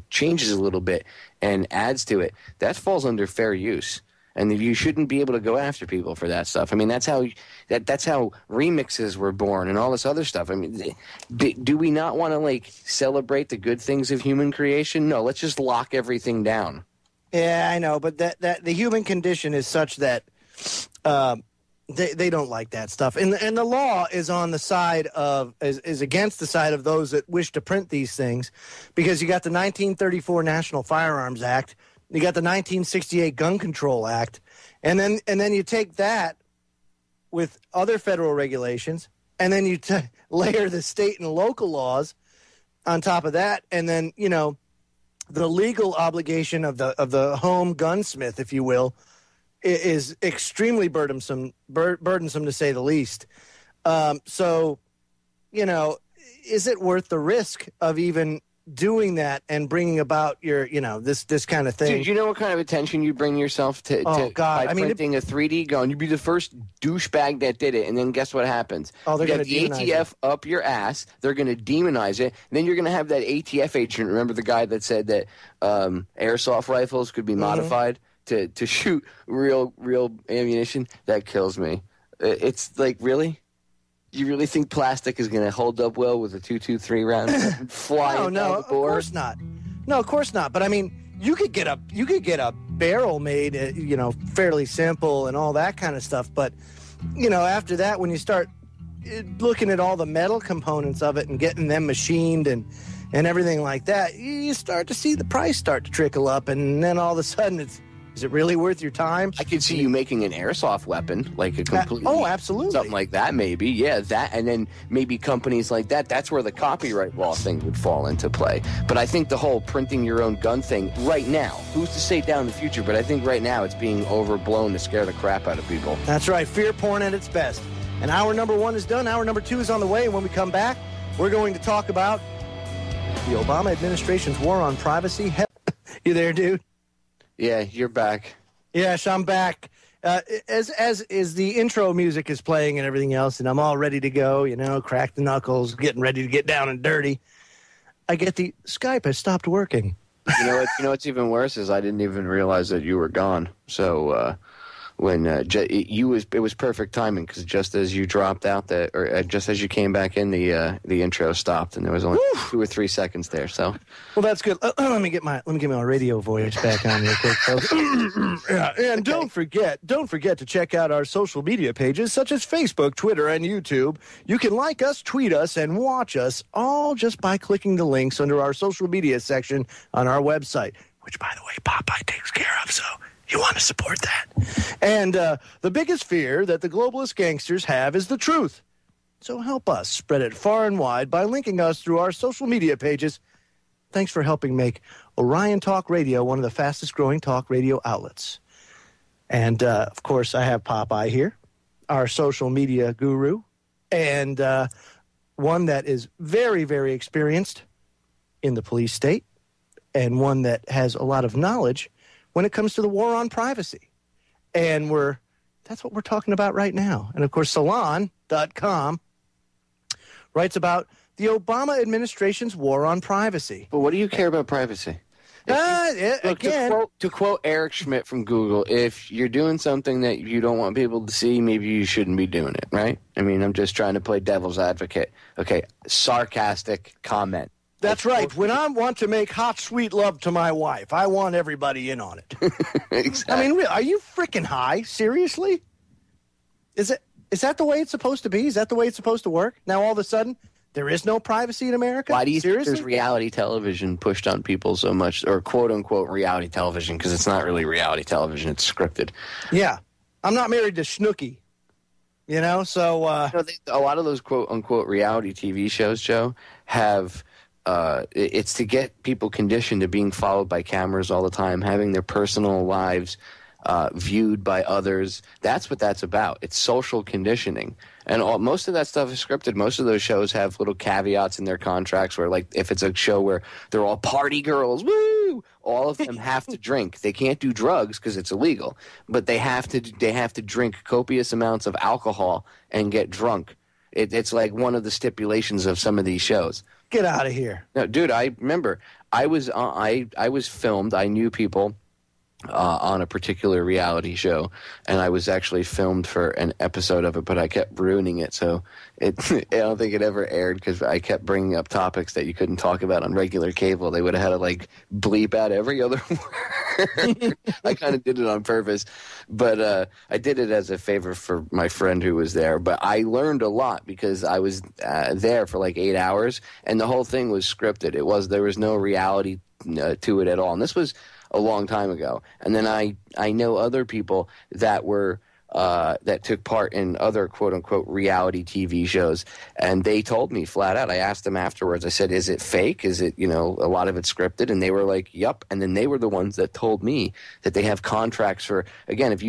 changes a little bit and adds to it, that falls under fair use. And you shouldn't be able to go after people for that stuff. I mean, that's how remixes were born and all this other stuff. I mean, do we not want to, like, celebrate the good things of human creation? No, let's just lock everything down. Yeah, I know, but that the human condition is such that they don't like that stuff. And the law is on the side of, is against the side of those that wish to print these things, because you got the 1934 National Firearms Act, you got the 1968 Gun Control Act, and then you take that with other federal regulations, and then you layer the state and local laws on top of that, and then, you know, the legal obligation of the home gunsmith, if you will, is extremely burdensome to say the least. So, you know, is it worth the risk of even doing that and bringing about your, you know, this kind of thing? Dude, you know what kind of attention you bring yourself to by printing a 3D gun? You'd be the first douchebag that did it, and then guess what happens? Oh, they're going to demonize the ATF up your ass. They're going to demonize it. And then you're going to have that ATF agent. Remember the guy that said that airsoft rifles could be modified to shoot real ammunition? That kills me. It's like, really? You really think plastic is going to hold up well with a 223 round flying down the board? Of course not. No, of course not. But I mean, you could get a barrel made, you know, fairly simple and all that kind of stuff. But you know, after that, when you start looking at all the metal components of it and getting them machined and everything like that, you start to see the price start to trickle up, and then all of a sudden is it really worth your time? I could see you making an airsoft weapon, like a completely... Oh, absolutely. Something like that, maybe. Yeah, that, and then maybe companies like that, that's where the copyright law thing would fall into play. But I think the whole printing your own gun thing, right now, who's to say down in the future, but I think right now it's being overblown to scare the crap out of people. That's right, fear porn at its best. And hour number 1 is done, hour number 2 is on the way, and when we come back, we're going to talk about the Obama administration's war on privacy. You there, dude? Yeah, you're back. Yes, I'm back. As the intro music is playing and everything else, and I'm all ready to go, you know, crack the knuckles, getting ready to get down and dirty, I get the Skype has stopped working. You know what's even worse is I didn't even realize that you were gone. So when it was perfect timing, because just as you dropped out just as you came back in, the intro stopped, and there was only 2 or 3 seconds there. So, well, that's good. Let me get my radio voice back on real quick, folks. Yeah, and don't forget to check out our social media pages such as Facebook, Twitter, and YouTube. You can like us, tweet us, and watch us all just by clicking the links under our social media section on our website, which, by the way, Popeye takes care of. So you want to support that. And the biggest fear that the globalist gangsters have is the truth. So help us spread it far and wide by linking us through our social media pages. Thanks for helping make Orion Talk Radio one of the fastest growing talk radio outlets. And, of course, I have Popeye here, our social media guru, and one that is very, very experienced in the police state, and one that has a lot of knowledge when it comes to the war on privacy. And that's what we're talking about right now. And, of course, Salon.com writes about the Obama administration's war on privacy. But what do you care about privacy? Look, to quote Eric Schmidt from Google, if you're doing something that you don't want people to see, maybe you shouldn't be doing it, right? I mean, I'm just trying to play devil's advocate. Okay, sarcastic comment. That's right. When I want to make hot, sweet love to my wife, I want everybody in on it. Exactly. I mean, are you freaking high? Seriously? Is that the way it's supposed to be? Is that the way it's supposed to work? Now, all of a sudden, there is no privacy in America? Why do you think there's reality television pushed on people so much, or quote-unquote reality television, because it's not really reality television, it's scripted. Yeah. I'm not married to Snooki, you know, so... a lot of those quote-unquote reality TV shows, Joe, have... it's to get people conditioned to being followed by cameras all the time, having their personal lives viewed by others. That's what that's about. It's social conditioning. And most of that stuff is scripted. Most of those shows have little caveats in their contracts where, like, if it's a show where they're all party girls, woo, all of them have to drink. They can't do drugs because it's illegal, but they have to drink copious amounts of alcohol and get drunk. It's like one of the stipulations of some of these shows. Get out of here. No, dude, I remember I was filmed. I knew people on a particular reality show, and I was actually filmed for an episode of it, but I kept ruining it, so I don't think it ever aired because I kept bringing up topics that you couldn't talk about on regular cable. They would have had to like bleep out every other word. I kind of did it on purpose, but I did it as a favor for my friend who was there. But I learned a lot because I was there for like 8 hours, and the whole thing was scripted. There was no reality to it at all, and this was a long time ago. And then I know other people that were that took part in other quote-unquote reality TV shows, and they told me flat out. I asked them afterwards, I said, is it fake? Is it, a lot of it scripted? And they were like, yup. And then they were the ones that told me that they have contracts for, again, if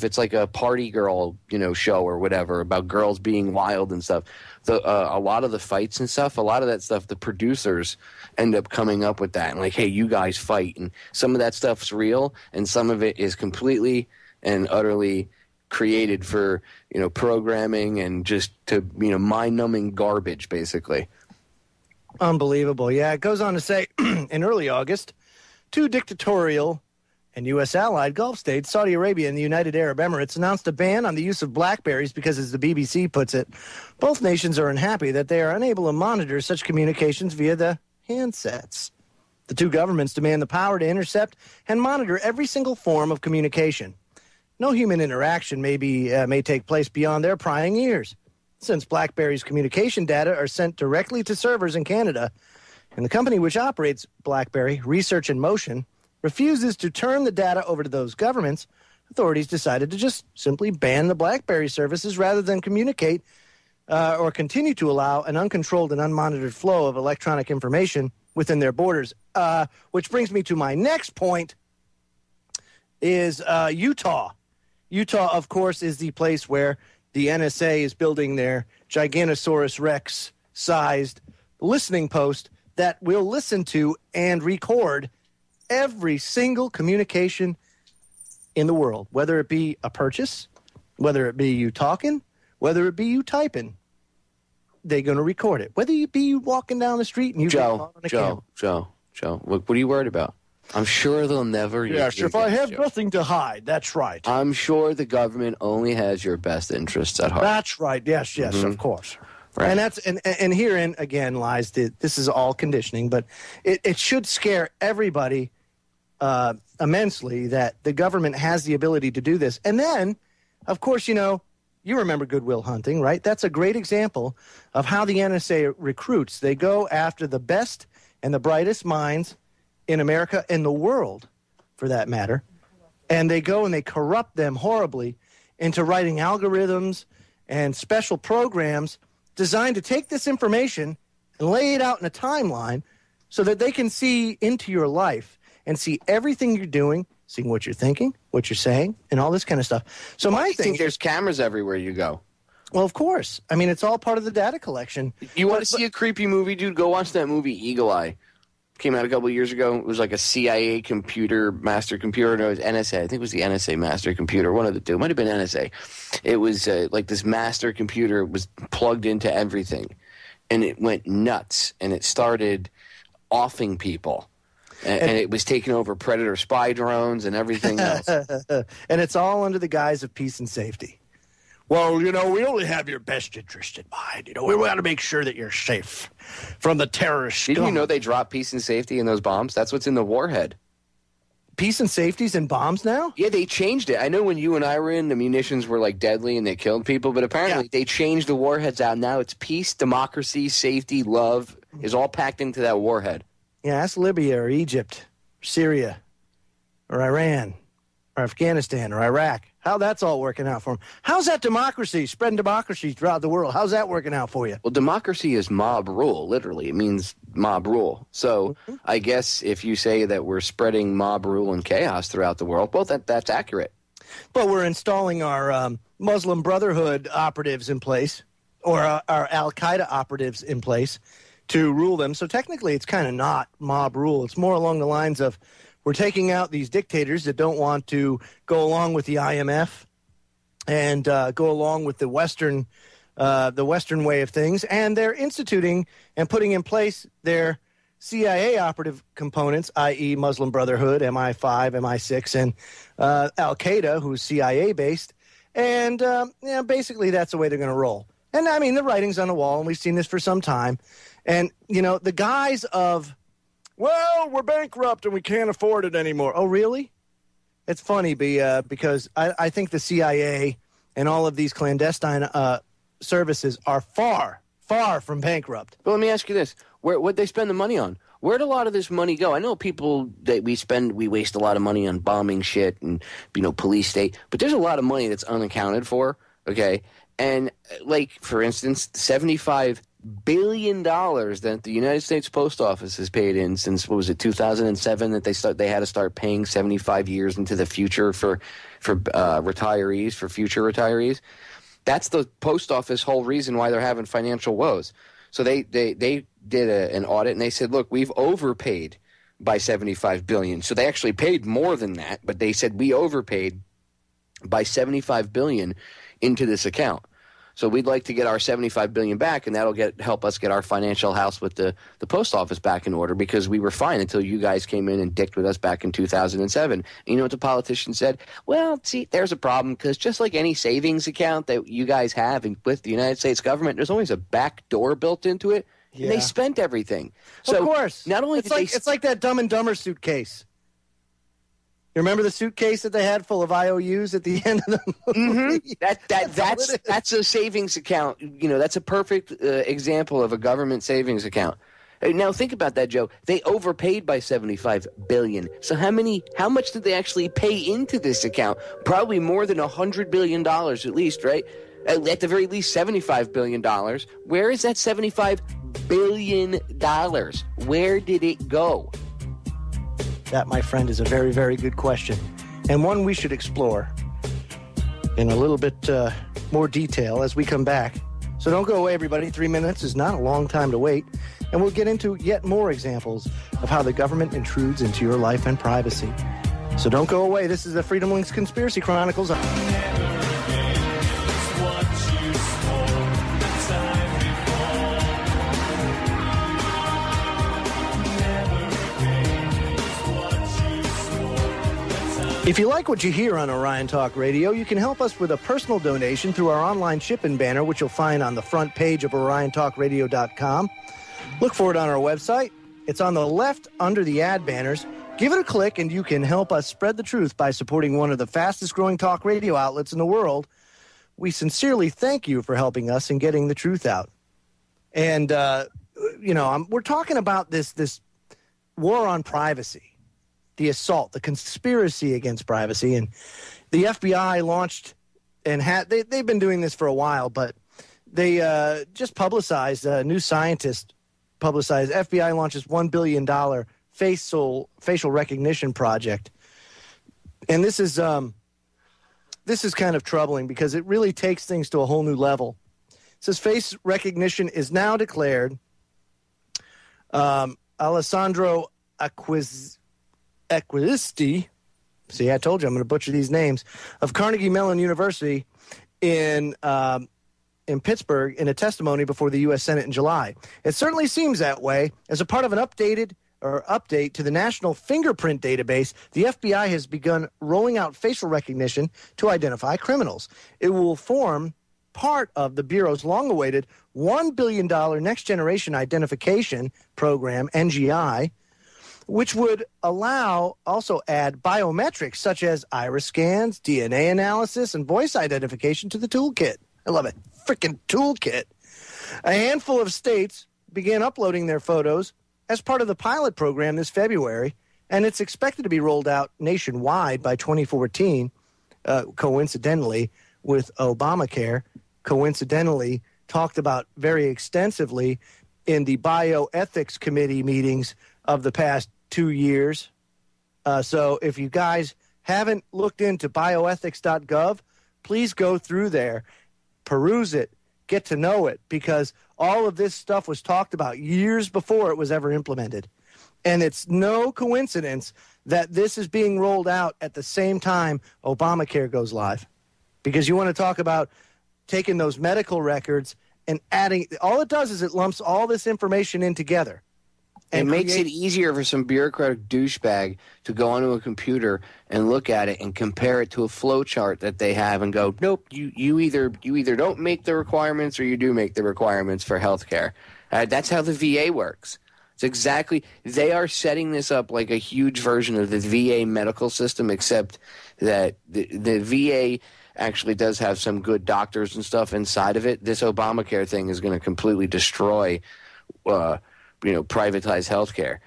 it's like a party girl, show or whatever about girls being wild and stuff, a lot of the fights and stuff, a lot of that stuff, the producers end up coming up with that and like, hey, you guys fight. And some of that stuff's real, and some of it is completely and utterly created for, programming and just to, mind-numbing garbage, basically. Unbelievable. Yeah, it goes on to say, in early August, 2 dictatorial and U.S.-allied Gulf states, Saudi Arabia and the United Arab Emirates, announced a ban on the use of BlackBerries because, as the BBC puts it, both nations are unhappy that they are unable to monitor such communications via the handsets. The 2 governments demand the power to intercept and monitor every single form of communication. No human interaction may take place beyond their prying ears. Since BlackBerry's communication data are sent directly to servers in Canada, and the company which operates BlackBerry, Research in Motion, refuses to turn the data over to those governments, authorities decided to just simply ban the BlackBerry services rather than communicate or continue to allow an uncontrolled and unmonitored flow of electronic information within their borders. Which brings me to my next point, is Utah. Utah, of course, is the place where the NSA is building their Giganosaurus Rex-sized listening post that will listen to and record every single communication in the world, whether it be a purchase, whether it be you talking, whether it be you typing. They're going to record it. Whether it be you walking down the street and you get caught on a camera. Joe, what are you worried about? I'm sure they'll never... Yes, if I have nothing to hide, that's right. I'm sure the government only has your best interests at heart. That's right. Yes, of course. Right. And that's and herein again lies this is all conditioning, but it should scare everybody immensely that the government has the ability to do this. And then, of course, you remember Good Will Hunting, right? That's a great example of how the NSA recruits. They go after the best and the brightest minds in America and the world, for that matter, and they go and they corrupt them horribly into writing algorithms and special programs designed to take this information and lay it out in a timeline so that they can see into your life and see everything you're doing, seeing what you're thinking, what you're saying, and all this kind of stuff. So I think there's cameras everywhere you go. Well, of course. I mean, it's all part of the data collection. You want to see a creepy movie, dude? Go watch that movie Eagle Eye. Came out a couple of years ago. It was like a CIA master computer. No, it was NSA. I think it was the NSA master computer. One of the two. It might have been NSA. It was like this master computer was plugged into everything. And it went nuts. And it started offing people. And it was taking over Predator spy drones and everything else. And it's all under the guise of peace and safety. Well, we only have your best interest in mind. We want to make sure that you're safe from the terrorists. Didn't you know they dropped peace and safety in those bombs? That's what's in the warhead. Peace and safety's in bombs now? Yeah, they changed it. I know when you and I were in, the munitions were like deadly and they killed people, but apparently they changed the warheads out. Now it's peace, democracy, safety, love is all packed into that warhead. Yeah, that's Libya or Egypt, Syria, or Iran, or Afghanistan, or Iraq. How that's all working out for them. How's that democracy, spreading democracy throughout the world? How's that working out for you? Well, democracy is mob rule, literally. It means mob rule. So I guess if you say that we're spreading mob rule and chaos throughout the world, well, that's accurate. But we're installing our Muslim Brotherhood operatives in place, or our Al-Qaeda operatives in place to rule them. So technically it's kind of not mob rule. It's more along the lines of we're taking out these dictators that don't want to go along with the IMF and go along with the Western way of things, and they're instituting and putting in place their CIA operative components, i.e. Muslim Brotherhood, MI5, MI6, and Al-Qaeda, who's CIA-based. And basically that's the way they're going to roll. And, I mean, the writing's on the wall, and we've seen this for some time. And, the guise of, well, we're bankrupt and we can't afford it anymore. Oh, really? It's funny because I think the CIA and all of these clandestine services are far, far from bankrupt. But let me ask you this. What'd they spend the money on? Where'd a lot of this money go? I know people that we waste a lot of money on bombing shit and, police state, but there's a lot of money that's unaccounted for, okay? And, for instance, $75 billion that the United States Post Office has paid in since, 2007, that they had to start paying 75 years into the future for retirees, for future retirees. That's the Post Office whole reason why they're having financial woes. So they did an audit, and they said, look, we've overpaid by $75 billion. So they actually paid more than that, but they said we overpaid by $75 billion into this account. So we'd like to get our $75 billion back, and that'll help us get our financial house with the post office back in order, because we were fine until you guys came in and dicked with us back in 2007. And you know what the politician said? Well, see, there's a problem, because just like any savings account that you guys have with the United States government, there's always a back door built into it, and they spent everything. So of course. Not only it's like that Dumb and Dumber suitcase. You remember the suitcase that they had full of IOUs at the end of the movie? Mm-hmm. That's a savings account. That's a perfect example of a government savings account. Now think about that, Joe. They overpaid by $75 billion. So how much did they actually pay into this account? Probably more than $100 billion at least, right? At the very least, $75 billion. Where is that $75 billion? Where did it go? That, my friend, is a very, very good question, and one we should explore in a little bit more detail as we come back. So don't go away, everybody. 3 minutes is not a long time to wait, and we'll get into yet more examples of how the government intrudes into your life and privacy. So don't go away. This is the Freedom Links Conspiracy Chronicles. If you like what you hear on Orion Talk Radio, you can help us with a personal donation through our online shipping banner, which you'll find on the front page of OrionTalkRadio.com. Look for it on our website. It's on the left under the ad banners. Give it a click, and you can help us spread the truth by supporting one of the fastest-growing talk radio outlets in the world. We sincerely thank you for helping us in getting the truth out. And, we're talking about this war on privacy. The assault, the conspiracy against privacy. And the FBI launched and they've been doing this for a while, but they just publicized, a new scientist publicized, FBI launches $1 billion facial recognition project. And this is kind of troubling because it really takes things to a whole new level. It says face recognition is now declared. Alessandro Acquisti, see, I told you I'm going to butcher these names, of Carnegie Mellon University in Pittsburgh in a testimony before the U.S. Senate in July. It certainly seems that way. As a part of an update to the National Fingerprint Database, the FBI has begun rolling out facial recognition to identify criminals. It will form part of the Bureau's long-awaited $1 billion Next Generation Identification Program, NGI, which would also add biometrics such as iris scans, DNA analysis, and voice identification to the toolkit. I love it. Freaking toolkit. A handful of states began uploading their photos as part of the pilot program this February, and it's expected to be rolled out nationwide by 2014, coincidentally, with Obamacare, coincidentally talked about very extensively in the bioethics committee meetings of the past 2 years. So if you guys haven't looked into bioethics.gov, please go through there, peruse it, get to know it, because all of this stuff was talked about years before it was ever implemented. And it's no coincidence that this is being rolled out at the same time Obamacare goes live. Because you want to talk about taking those medical records and adding, all it does is it lumps all this information in together. It makes it easier for some bureaucratic douchebag to go onto a computer and look at it and compare it to a flow chart that they have and go, nope, you either don't make the requirements or you do make the requirements for health care. That's how the VA works. It's exactly, they are setting this up like a huge version of the VA medical system, except that the VA actually does have some good doctors and stuff inside of it. This Obamacare thing is going to completely destroy privatized healthcare.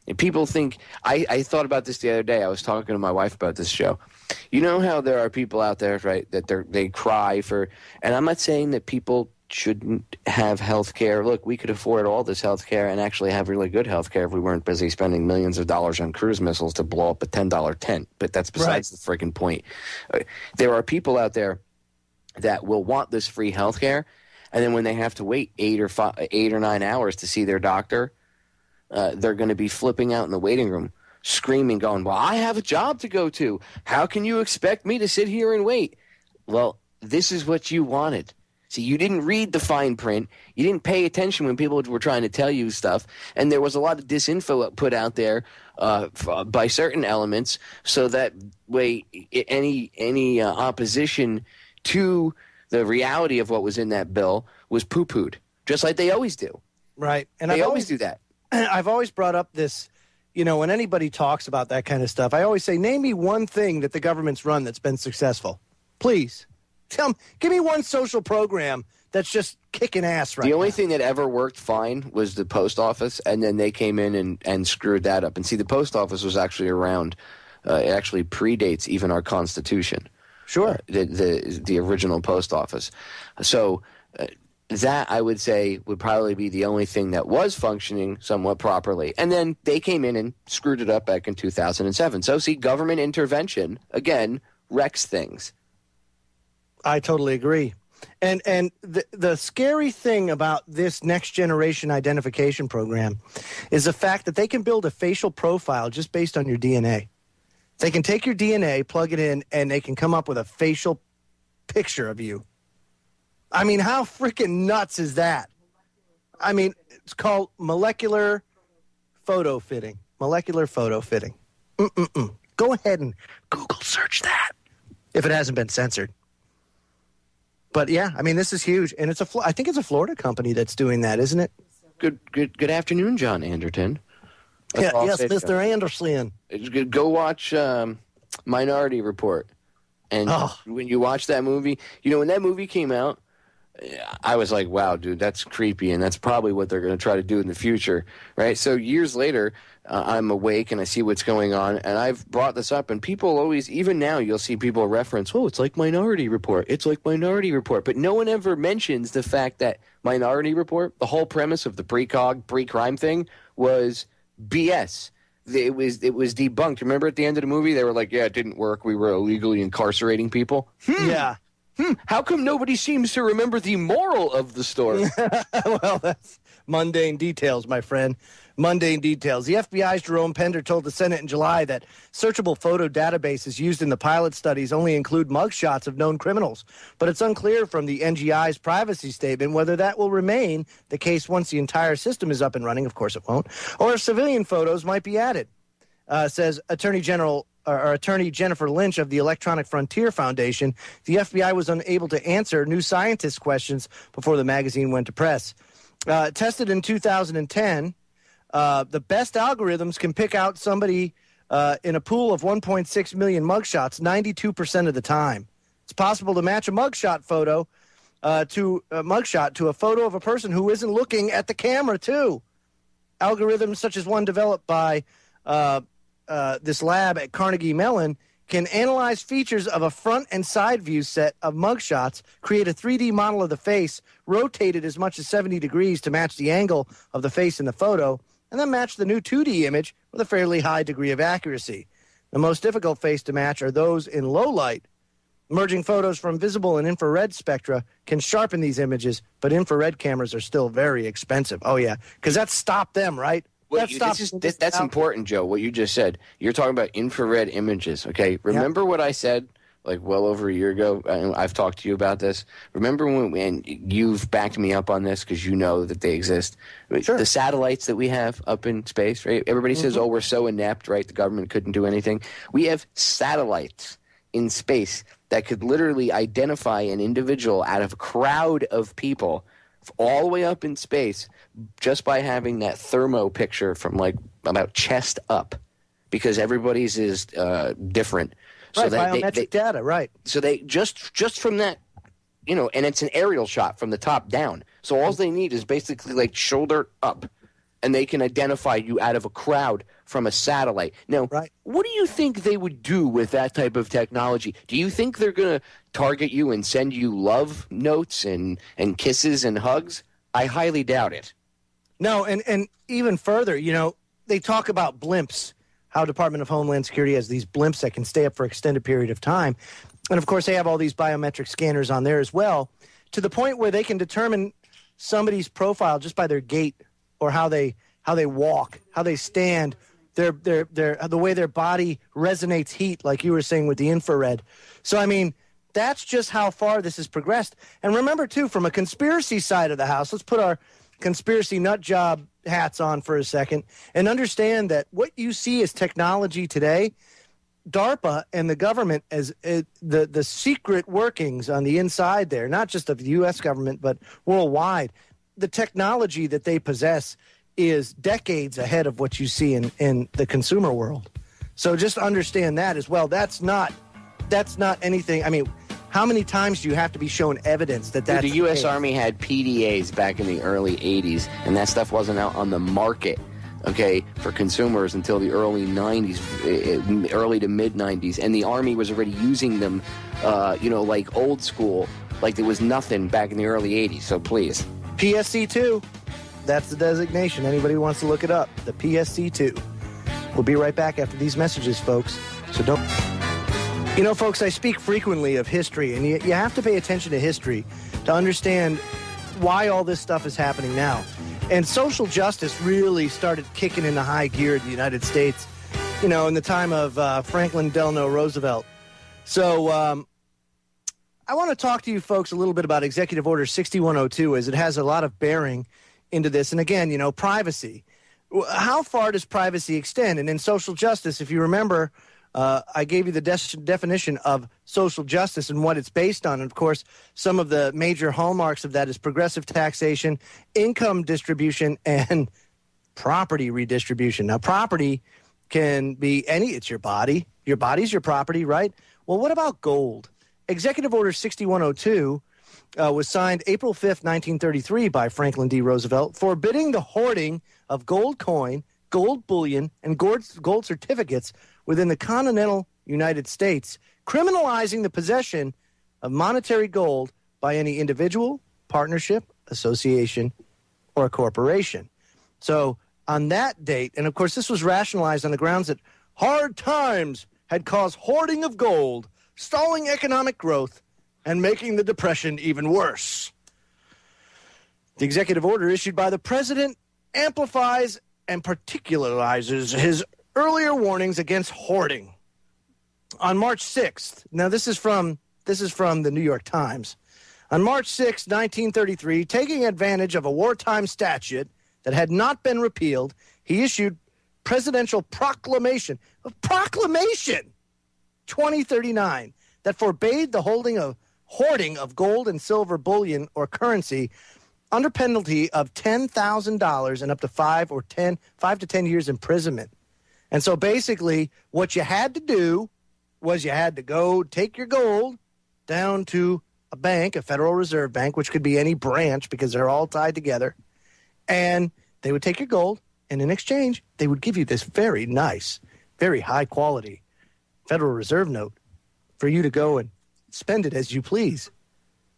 And people think, I thought about this the other day. I was talking to my wife about this show. You know how there are people out there, right, that they cry for, and I'm not saying that people shouldn't have health care. Look, we could afford all this health care and actually have really good health care if we weren't busy spending millions of dollars on cruise missiles to blow up a $10 tent. But that's besides the freaking point. There are people out there that will want this free health care, and then when they have to wait 8 or 9 hours to see their doctor, they're going to be flipping out in the waiting room, screaming, going, well, I have a job to go to. How can you expect me to sit here and wait? Well, this is what you wanted. See, you didn't read the fine print. You didn't pay attention when people were trying to tell you stuff. And there was a lot of disinfo put out there by certain elements, so that way any opposition to the reality of what was in that bill was poo-pooed, just like they always do. Right. And they always do that. I've always brought up this, when anybody talks about that kind of stuff, I always say, name me one thing that the government's run that's been successful. Please. Give me one social program that's just kicking ass right now. The only thing that ever worked fine was the post office, and then they came in and screwed that up. And see, the post office was actually around. It actually predates even our Constitution. Sure. The original post office. So that, I would say, would probably be the only thing that was functioning somewhat properly. And then they came in and screwed it up back in 2007. So, see, government intervention, again, wrecks things. I totally agree. And the scary thing about this next generation identification program is the fact that they can build a facial profile just based on your DNA. They can take your DNA, plug it in, and they can come up with a facial picture of you. I mean, how freaking nuts is that? I mean, it's called molecular photo fitting. Molecular photo fitting. Go ahead and Google search that if it hasn't been censored. But yeah, I mean, this is huge, and I think it's a Florida company that's doing that, isn't it? Good afternoon, John Anderton. Yes, Mr. Anderson. Go watch Minority Report, and when you watch that movie, when that movie came out, I was like, wow, dude, that's creepy, and that's probably what they're going to try to do in the future, right? So years later, I'm awake and I see what's going on, and I've brought this up, and people always, even now, you'll see people reference, oh, it's like Minority Report. It's like Minority Report. But no one ever mentions the fact that Minority Report, the whole premise of the pre-crime thing, was BS. It was debunked. Remember at the end of the movie, they were like, yeah, it didn't work. We were illegally incarcerating people. Yeah. How come nobody seems to remember the moral of the story? Well, that's mundane details, my friend. Mundane details. The FBI's Jerome Pender told the Senate in July that searchable photo databases used in the pilot studies only include mugshots of known criminals. But it's unclear from the NGI's privacy statement whether that will remain the case once the entire system is up and running. Of course it won't. Or if civilian photos might be added. Says Attorney Jennifer Lynch of the Electronic Frontier Foundation. The FBI was unable to answer New Scientist questions before the magazine went to press. Tested in 2010, the best algorithms can pick out somebody in a pool of 1.6 million mugshots 92% of the time. It's possible to match a mugshot photo to a photo of a person who isn't looking at the camera, too. Algorithms such as one developed by this lab at Carnegie Mellon can analyze features of a front and side view set of mugshots, create a 3D model of the face, rotate it as much as 70 degrees to match the angle of the face in the photo, and then match the new 2D image with a fairly high degree of accuracy. The most difficult face to match are those in low light. Merging photos from visible and infrared spectra can sharpen these images, but infrared cameras are still very expensive. Oh, yeah, because that stopped them, right? That's important, Joe, what you just said. You're talking about infrared images, okay? Remember what I said like well over a year ago. I've talked to you about this. Remember when you've backed me up on this because you know that they exist. Sure. The satellites that we have up in space, right? Everybody says, oh, we're so inept, right? The government couldn't do anything. We have satellites in space that could literally identify an individual out of a crowd of people all the way up in space just by having that thermo picture from like about chest up, because everybody's is different. Right, so that biometric data, right. So they just from that, you know, and it's an aerial shot from the top down. So all they need is basically like shoulder up, and they can identify you out of a crowd from a satellite. Now, what do you think they would do with that type of technology? Do you think they're going to target you and send you love notes and kisses and hugs? I highly doubt it. No, and even further, you know, they talk about blimps, how Department of Homeland Security has these blimps that can stay up for an extended period of time. And, of course, they have all these biometric scanners on there as well, to the point where they can determine somebody's profile just by their gait or how they walk, how they stand, the way their body resonates heat, like you were saying with the infrared. So, I mean, that's just how far this has progressed. And remember, too, from a conspiracy side of the house, let's put our conspiracy nut job hats on for a second and understand that what you see as technology today, DARPA and the government as the secret workings on the inside there, not just of the U.S. government, but worldwide, the technology that they possess is decades ahead of what you see in the consumer world. So just understand that as well. That's not anything. I mean, how many times do you have to be shown evidence that that's the U.S. Army had PDAs back in the early 80s, and that stuff wasn't out on the market, okay, for consumers until the early 90s, early to mid-90s, and the Army was already using them, like old school, like there was nothing back in the early 80s, so please. PSC-2, that's the designation. Anybody who wants to look it up, the PSC-2. We'll be right back after these messages, folks, so don't... You know, folks, I speak frequently of history, and you have to pay attention to history to understand why all this stuff is happening now. And social justice really started kicking into high gear in the United States, you know, in the time of Franklin Delano Roosevelt. So I want to talk to you folks a little bit about Executive Order 6102, as it has a lot of bearing into this. And again, you know, privacy. How far does privacy extend? And in social justice, if you remember, I gave you the definition of social justice and what it's based on. And, of course, some of the major hallmarks of that is progressive taxation, income distribution, and property redistribution. Now, property can be it's your body. Your body's your property, right? Well, what about gold? Executive Order 6102 was signed April 5th, 1933 by Franklin D. Roosevelt, forbidding the hoarding of gold coin, gold bullion, and gold certificates within the continental United States, criminalizing the possession of monetary gold by any individual, partnership, association, or corporation. So on that date, and of course this was rationalized on the grounds that hard times had caused hoarding of gold, stalling economic growth, and making the Depression even worse. The executive order issued by the president amplifies and particularizes his earlier warnings against hoarding. On March 6th, now this is from the New York Times. On March 6, 1933, taking advantage of a wartime statute that had not been repealed, he issued presidential proclamation 2039 that forbade the hoarding of gold and silver bullion or currency under penalty of $10,000 and up to 5 to 10 years imprisonment. And so basically what you had to do was you had to go take your gold down to a bank, a Federal Reserve Bank, which could be any branch because they're all tied together, and they would take your gold, and in exchange, they would give you this very nice, very high-quality Federal Reserve note for you to go and spend it as you please.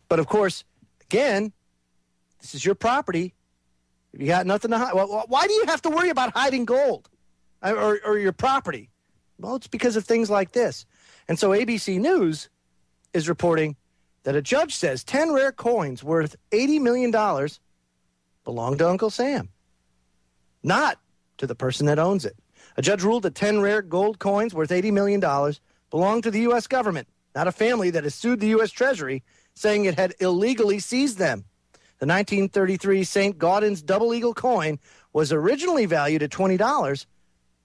But, of course, again, this is your property. If you got nothing to hide, why do you have to worry about hiding gold or your property? Well, it's because of things like this. And so ABC News is reporting that a judge says 10 rare coins worth $80 million belong to Uncle Sam, not to the person that owns it. A judge ruled that 10 rare gold coins worth $80 million belong to the U.S. government, not a family that has sued the U.S. Treasury, saying it had illegally seized them. The 1933 St. Gaudens double eagle coin was originally valued at $20,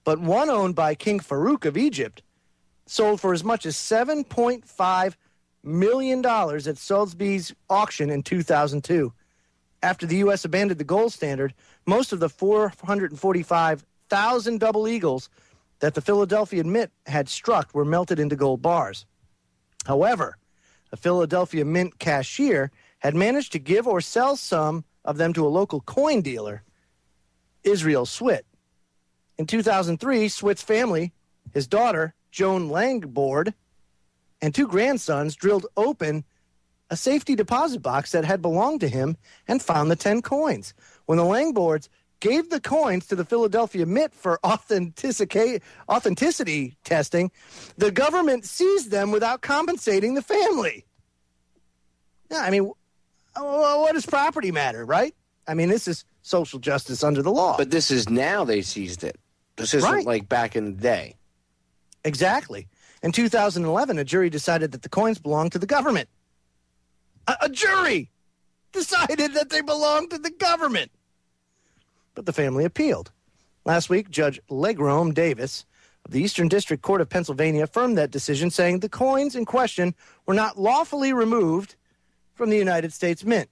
but one owned by King Farouk of Egypt sold for as much as $7.5 million at Sotheby's auction in 2002. After the U.S. abandoned the gold standard, most of the 445,000 double eagles that the Philadelphia Mint had struck were melted into gold bars. However, a Philadelphia Mint cashier had managed to give or sell some of them to a local coin dealer, Israel Swit. In 2003, Swit's family, his daughter, Joan Langboard, and two grandsons drilled open a safety deposit box that had belonged to him and found the 10 coins. When the Langboards gave the coins to the Philadelphia Mint for authenticity testing, the government seized them without compensating the family. Yeah, I mean, what does property matter, right? I mean, this is social justice under the law. But this is now they seized it. This isn't like back in the day. Exactly. In 2011, a jury decided that the coins belonged to the government. A jury decided that they belonged to the government. But the family appealed. Last week, Judge Legrome Davis of the Eastern District Court of Pennsylvania affirmed that decision, saying the coins in question were not lawfully removed from the United States Mint.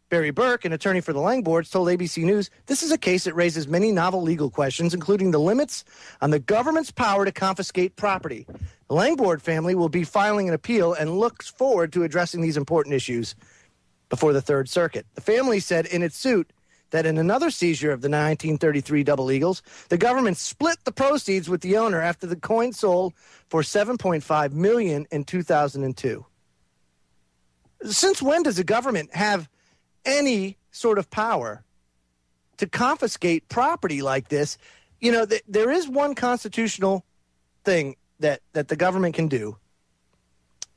Barry Burke, an attorney for the Langboards, told ABC News, this is a case that raises many novel legal questions, including the limits on the government's power to confiscate property. The Langboard family will be filing an appeal and looks forward to addressing these important issues before the Third Circuit. The family said in its suit that in another seizure of the 1933 double eagles, the government split the proceeds with the owner after the coin sold for $7.5 million in 2002. Since when does the government have any sort of power to confiscate property like this? You know, there is one constitutional thing that the government can do,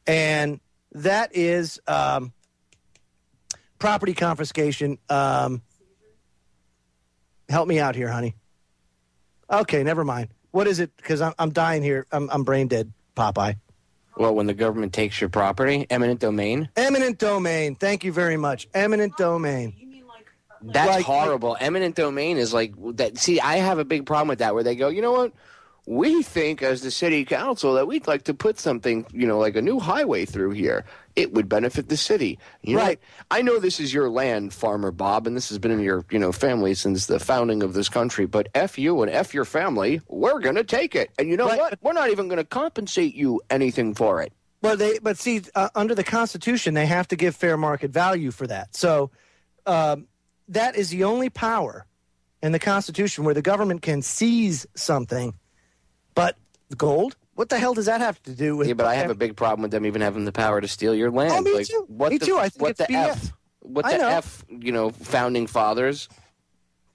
and that is property confiscation. Help me out here, honey. Okay, never mind. What is it? Because I'm dying here. I'm brain dead, Popeye. Well, when the government takes your property, eminent domain? Eminent domain. Thank you very much. Eminent domain. That's horrible. Eminent domain is like that. See, I have a big problem with that, where they go, you know what? We think as the city council that we'd like to put something, you know, like a new highway through here. It would benefit the city. You know what? I know this is your land, Farmer Bob, and this has been in your, family since the founding of this country, but F you and F your family, we're going to take it. And you know what? We're not even going to compensate you anything for it. Well, under the Constitution, they have to give fair market value for that. So that is the only power in the Constitution where the government can seize something. But gold? What the hell does that have to do with? Yeah, but I have a big problem with them even having the power to steal your land. Oh, me too. Me too. I think it's BS. What the F, founding fathers?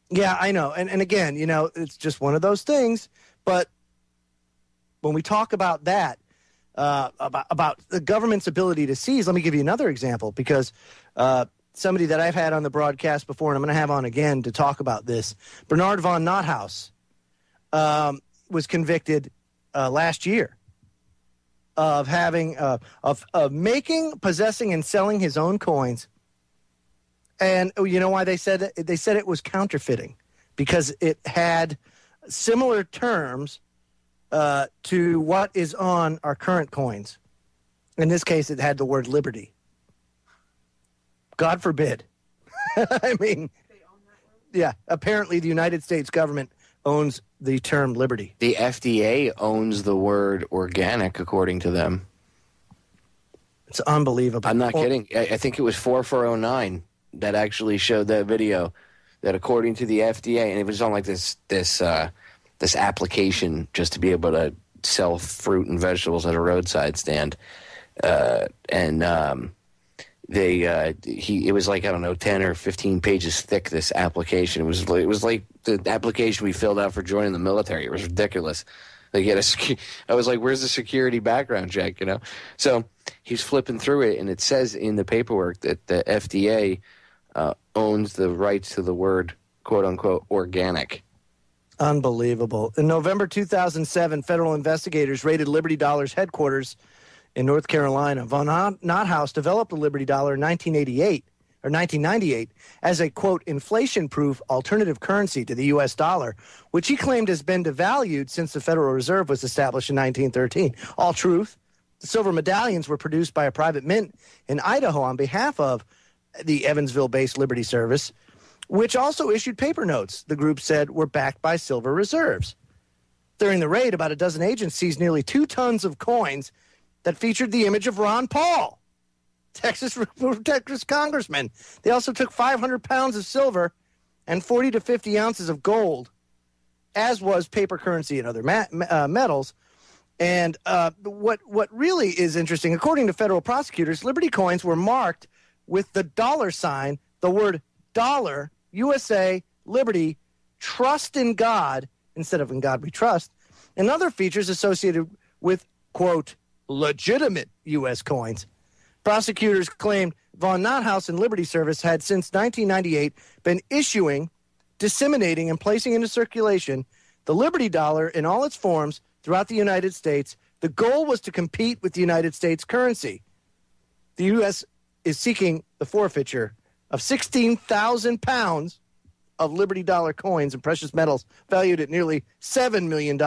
Yeah, I know. And again, it's just one of those things. But when we talk about that, about the government's ability to seize, let me give you another example, because somebody that I've had on the broadcast before, and I'm going to have on again to talk about this, Bernard von Nothaus, was convicted last year of having of making, possessing, and selling his own coins. And you know why they said it? They said it was counterfeiting because it had similar terms to what is on our current coins. In this case, it had the word liberty. God forbid. I mean, yeah, apparently the United States government owns the term liberty. The FDA owns the word organic, according to them. It's unbelievable. I'm not kidding. I think it was 4409 that actually showed that video, that according to the FDA, and it was on like this application just to be able to sell fruit and vegetables at a roadside stand, it was like, I don't know, 10 or 15 pages thick, this application. It was like the application we filled out for joining the military. It was ridiculous. I was like, where's the security background check, So he's flipping through it, and it says in the paperwork that the FDA owns the rights to the word, quote-unquote, organic. Unbelievable. In November 2007, federal investigators raided Liberty Dollar's headquarters in North Carolina. Von Nothaus developed the Liberty Dollar in 1998 as a, quote, inflation-proof alternative currency to the U.S. dollar, which he claimed has been devalued since the Federal Reserve was established in 1913. All truth. The silver medallions were produced by a private mint in Idaho on behalf of the Evansville-based Liberty Service, which also issued paper notes, the group said, were backed by silver reserves. During the raid, about a dozen agents seized nearly 2 tons of coins that featured the image of Ron Paul, Texas congressman. They also took 500 pounds of silver and 40 to 50 ounces of gold, as was paper currency and other metals. And what really is interesting, according to federal prosecutors, Liberty coins were marked with the dollar sign, the word dollar, USA, Liberty, trust in God, instead of in God we trust, and other features associated with, quote, legitimate U.S. coins. Prosecutors claimed Von Nothaus and Liberty Service had since 1998 been issuing, disseminating, and placing into circulation the Liberty Dollar in all its forms throughout the United States. The goal was to compete with the United States currency. The U.S. is seeking the forfeiture of 16,000 pounds of Liberty Dollar coins and precious metals valued at nearly $7 million.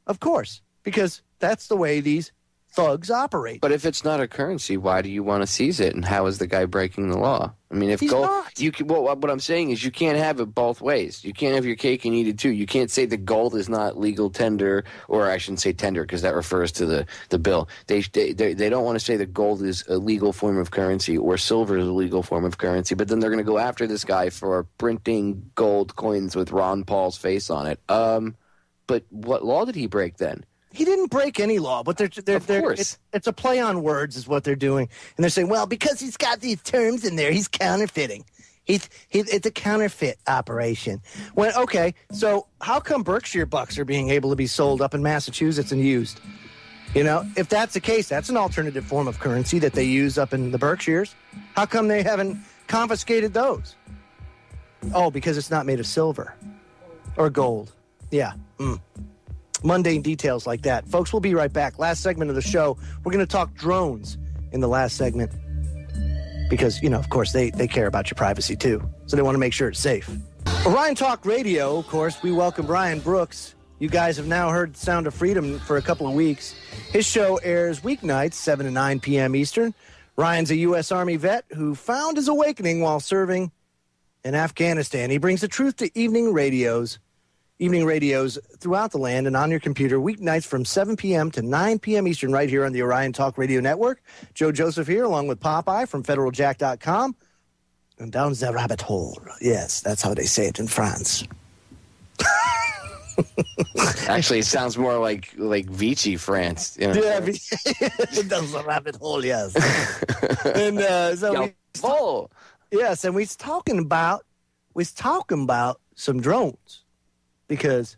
Of course, because that's the way these thugs operate. But if it's not a currency, why do you want to seize it? And how is the guy breaking the law? I mean, if gold, you can, well, what I'm saying is you can't have it both ways. You can't have your cake and eat it too. You can't say the gold is not legal tender, or I shouldn't say tender because that refers to the bill. They don't want to say that gold is a legal form of currency or silver is a legal form of currency, but then they're going to go after this guy for printing gold coins with Ron Paul's face on it. But what law did he break then? He didn't break any law, but it's a play on words is what they're doing. And they're saying, well, because he's got these terms in there, he's counterfeiting. It's a counterfeit operation. Well, okay, so how come Berkshire bucks are being able to be sold up in Massachusetts and used? You know, if that's the case, that's an alternative form of currency that they use up in the Berkshires. How come they haven't confiscated those? Oh, because it's not made of silver or gold. Yeah. Mundane details like that. Folks, we'll be right back. Last segment of the show, we're going to talk drones in the last segment because, you know, of course, they care about your privacy, too. So they want to make sure it's safe. Orion Talk Radio, of course, we welcome Brian Brooks. You guys have now heard Sound of Freedom for a couple of weeks. His show airs weeknights, 7 to 9 p.m. Eastern. Ryan's a U.S. Army vet who found his awakening while serving in Afghanistan. He brings the truth to evening radios throughout the land and on your computer, weeknights from 7 p.m. to 9 p.m. Eastern, right here on the Orion Talk Radio Network. Joe Joseph here, along with Popeye from FederalJack.com. And down the rabbit hole. Yes, that's how they say it in France. Actually, it sounds more like Vichy France. You know? Yeah, down the rabbit hole, yes. And yes, and we're talking about some drones. Because,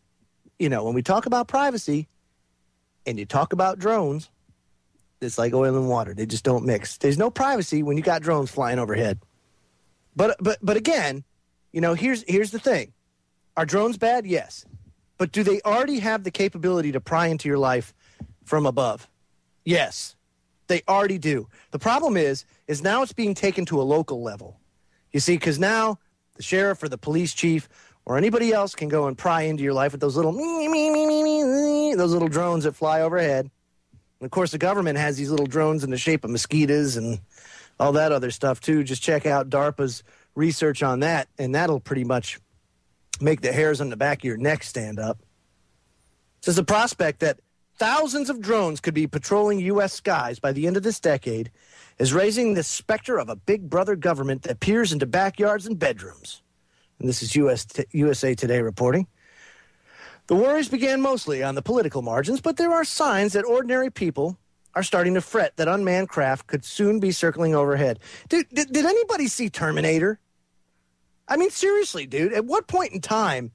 you know, when we talk about privacy and you talk about drones, it's like oil and water. They just don't mix. There's no privacy when you got drones flying overhead. But again, you know, here's the thing. Are drones bad? Yes. But do they already have the capability to pry into your life from above? Yes. They already do. The problem is now it's being taken to a local level. You see, because now the sheriff or the police chief or anybody else can go and pry into your life with those little those little drones that fly overhead. And, of course, the government has these little drones in the shape of mosquitoes and all that other stuff, too. Just check out DARPA's research on that, and that'll pretty much make the hairs on the back of your neck stand up. There's a prospect that thousands of drones could be patrolling U.S. skies by the end of this decade is raising the specter of a big brother government that peers into backyards and bedrooms. And this is USA Today reporting. The worries began mostly on the political margins, but there are signs that ordinary people are starting to fret that unmanned craft could soon be circling overhead. Dude, did anybody see Terminator? I mean, seriously, dude, at what point in time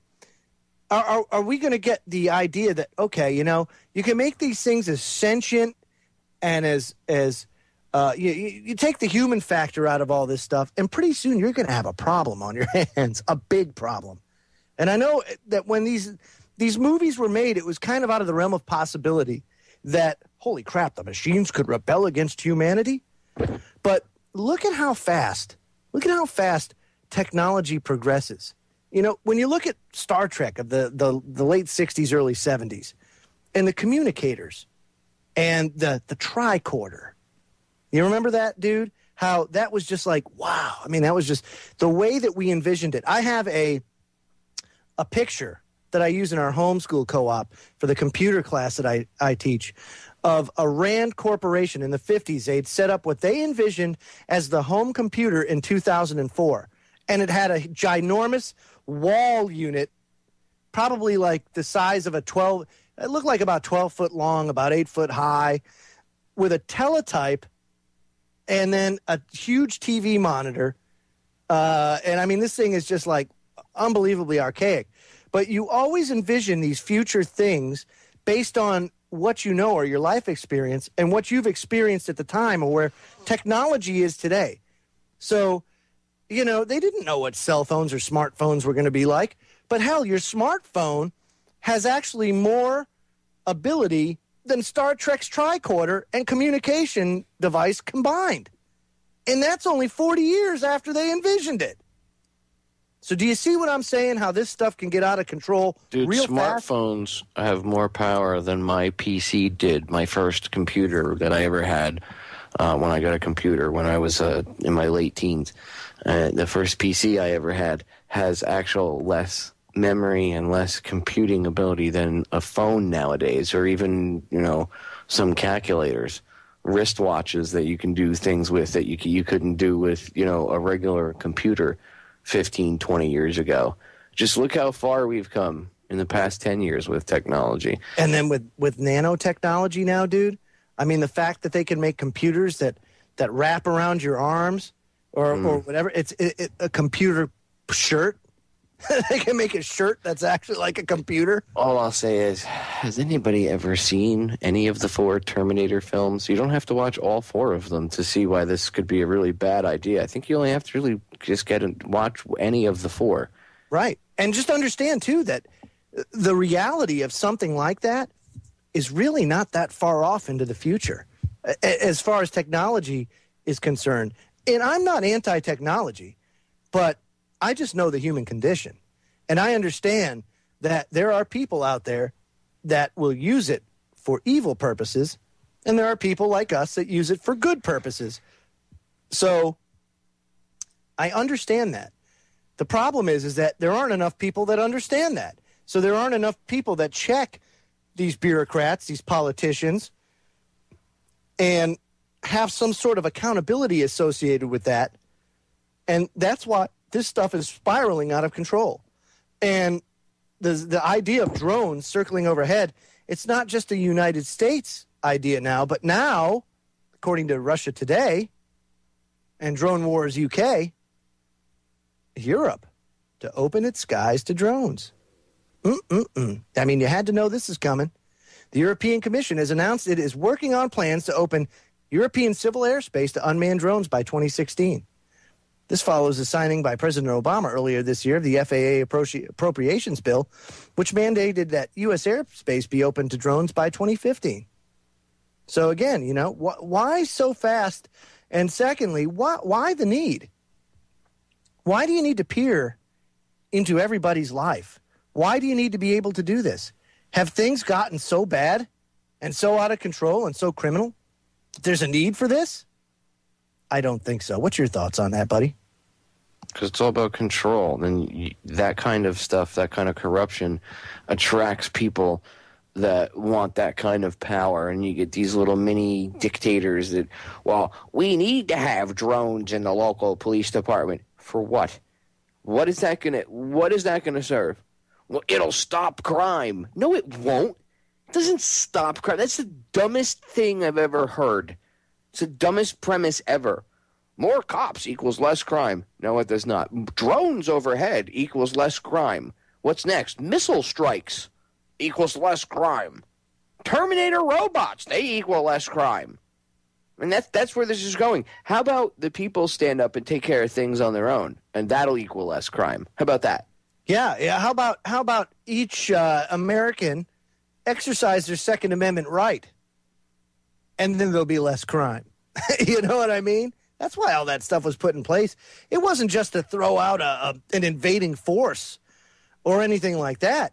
are we going to get the idea that, okay, you know, you can make these things as sentient and as you take the human factor out of all this stuff, and pretty soon you're going to have a problem on your hands, a big problem. And I know that when these movies were made, it was kind of out of the realm of possibility that, holy crap, the machines could rebel against humanity. But look at how fast technology progresses. You know, when you look at Star Trek of the late 60s, early 70s, and the communicators and the tricorder, you remember that, dude? How that was just like, wow. I mean, that was just the way that we envisioned it. I have a picture that I use in our homeschool co-op for the computer class that I teach of a Rand corporation in the 50s. They'd set up what they envisioned as the home computer in 2004. And it had a ginormous wall unit, probably like the size of it looked like about 12 foot long, about 8 foot high, with a teletype and then a huge TV monitor. And I mean, this thing is just like unbelievably archaic. But you always envision these future things based on what you know or your life experience and what you've experienced at the time or where technology is today. So, you know, they didn't know what cell phones or smartphones were going to be like. But hell, your smartphone has actually more ability than Star Trek's tricorder and communication device combined. And that's only 40 years after they envisioned it. So do you see what I'm saying, how this stuff can get out of control real fast? Smartphones have more power than my PC did, my first computer that I ever had when I got a computer when I was in my late teens. The first PC I ever had has actual less memory and less computing ability than a phone nowadays, or even, you know, some calculators, wristwatches that you can do things with that you couldn't do with, you know, a regular computer 15, 20 years ago. Just look how far we've come in the past 10 years with technology. And then with nanotechnology now, dude, I mean, the fact that they can make computers that wrap around your arms or whatever, it's a computer shirt. They can make a shirt that's actually like a computer. All I'll say is, has anybody ever seen any of the 4 Terminator films? You don't have to watch all 4 of them to see why this could be a really bad idea. I think you only have to really just watch any of the 4. Right. And just understand, too, that the reality of something like that is really not that far off into the future as far as technology is concerned. And I'm not anti-technology, but I just know the human condition. And I understand that there are people out there that will use it for evil purposes, and there are people like us that use it for good purposes. So I understand that. The problem is that there aren't enough people that understand that. So there aren't enough people that check these bureaucrats, these politicians, and have some sort of accountability associated with that. And that's why this stuff is spiraling out of control. And the idea of drones circling overhead, it's not just a United States idea now, but now, according to Russia Today and Drone Wars UK, Europe to open its skies to drones. I mean, you had to know this is coming. The European Commission has announced it is working on plans to open European civil airspace to unmanned drones by 2016. This follows the signing by President Obama earlier this year of the FAA appropriations bill, which mandated that U.S. airspace be open to drones by 2015. So again, you know, why so fast? And secondly, why the need? Why do you need to peer into everybody's life? Why do you need to be able to do this? Have things gotten so bad and so out of control and so criminal that there's a need for this? I don't think so. What's your thoughts on that, buddy? Because it's all about control. And that kind of stuff, that kind of corruption attracts people that want that kind of power. And you get these little mini dictators that, well, we need to have drones in the local police department. For what? What is that gonna serve? Well, it'll stop crime. No, it won't. It doesn't stop crime. That's the dumbest thing I've ever heard. It's the dumbest premise ever. More cops equals less crime. No, it does not. Drones overhead equals less crime. What's next? Missile strikes equals less crime. Terminator robots, they equal less crime. And that's where this is going. How about the people stand up and take care of things on their own, and that'll equal less crime? How about that? Yeah. How about each American exercise their Second Amendment right, and then there'll be less crime. You know what I mean? That's why all that stuff was put in place. It wasn't just to throw out an invading force or anything like that,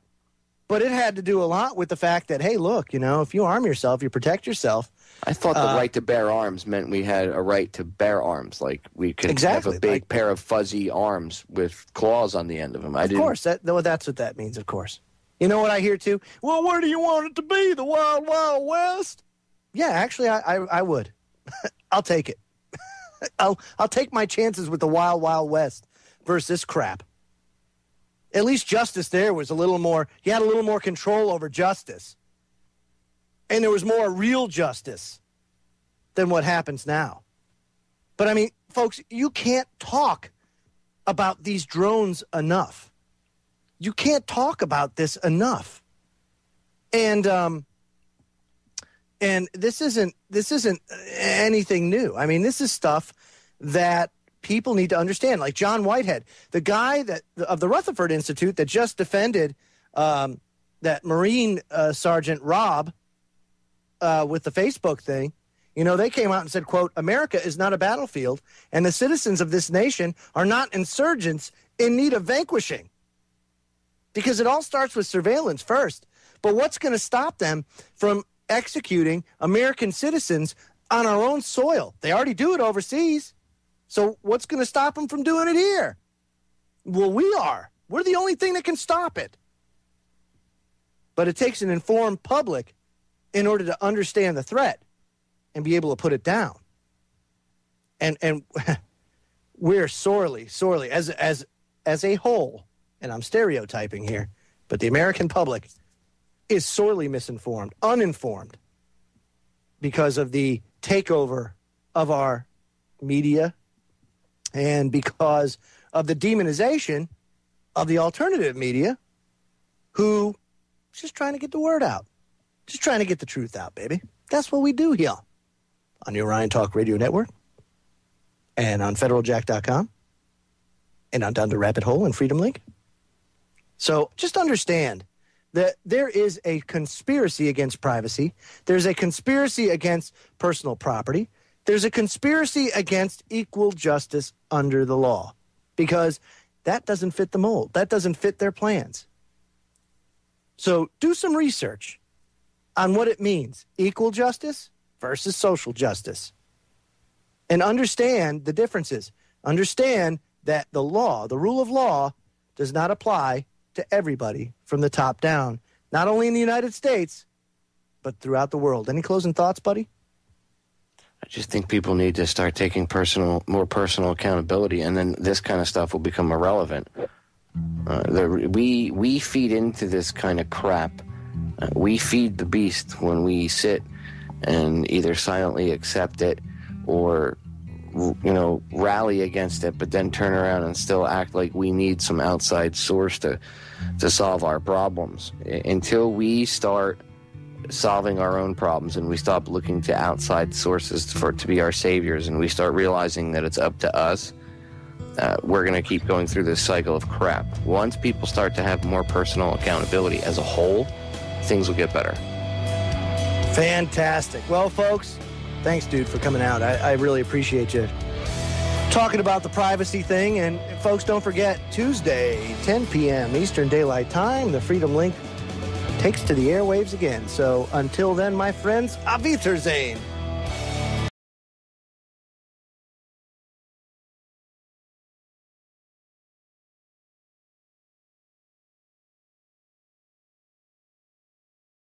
but it had to do a lot with the fact that, hey, look, if you arm yourself, you protect yourself. I thought the right to bear arms meant we had a right to bear arms, like we could have a big pair of fuzzy arms with claws on the end of them. Of course, that's what that means, of course. You know what I hear, too? Well, where do you want it to be, the Wild Wild West? Yeah, actually, I would. I'll take it. I'll take my chances with the Wild Wild West versus this crap. At least justice there was a little more, you had a little more control over justice. And there was more real justice than what happens now. But, I mean, folks, you can't talk about these drones enough. You can't talk about this enough. And this isn't anything new. I mean, this is stuff that people need to understand. Like John Whitehead, the guy of the Rutherford Institute that just defended that Marine Sergeant Rob with the Facebook thing, they came out and said, quote, America is not a battlefield, and the citizens of this nation are not insurgents in need of vanquishing. Because it all starts with surveillance first. But what's going to stop them from executing American citizens on our own soil? They already do it overseas. So what's going to stop them from doing it here? Well, we are. We're the only thing that can stop it. But it takes an informed public in order to understand the threat and be able to put it down. And we're sorely, as a whole, and I'm stereotyping here, but the American public is sorely misinformed, uninformed, because of the takeover of our media and because of the demonization of the alternative media, who is just trying to get the word out. Just trying to get the truth out, baby. That's what we do here on the Orion Talk Radio Network and on federaljack.com and on Down to Rabbit Hole and Freedom Link. So just understand that there is a conspiracy against privacy. There's a conspiracy against personal property. There's a conspiracy against equal justice under the law, because that doesn't fit the mold. That doesn't fit their plans. So do some research on what it means, equal justice versus social justice. And understand the differences. Understand that the law, the rule of law, does not apply to everybody from the top down, not only in the United States, but throughout the world. Any closing thoughts, buddy? I just think people need to start taking more personal accountability, and then this kind of stuff will become irrelevant. We feed into this kind of crap. We feed the beast when we sit and either silently accept it or rally against it, but then turn around and still act like we need some outside source to solve our problems. Until we start solving our own problems and we stop looking to outside sources to be our saviors, and we start realizing that it's up to us, we're going to keep going through this cycle of crap. Once people start to have more personal accountability as a whole, things will get better. Fantastic. Well, folks, thanks, dude, for coming out. I really appreciate you talking about the privacy thing. And, folks, don't forget, Tuesday, 10 p.m. Eastern Daylight Time, the Freedom Link takes to the airwaves again. So until then, my friends, Auf Wiedersehen.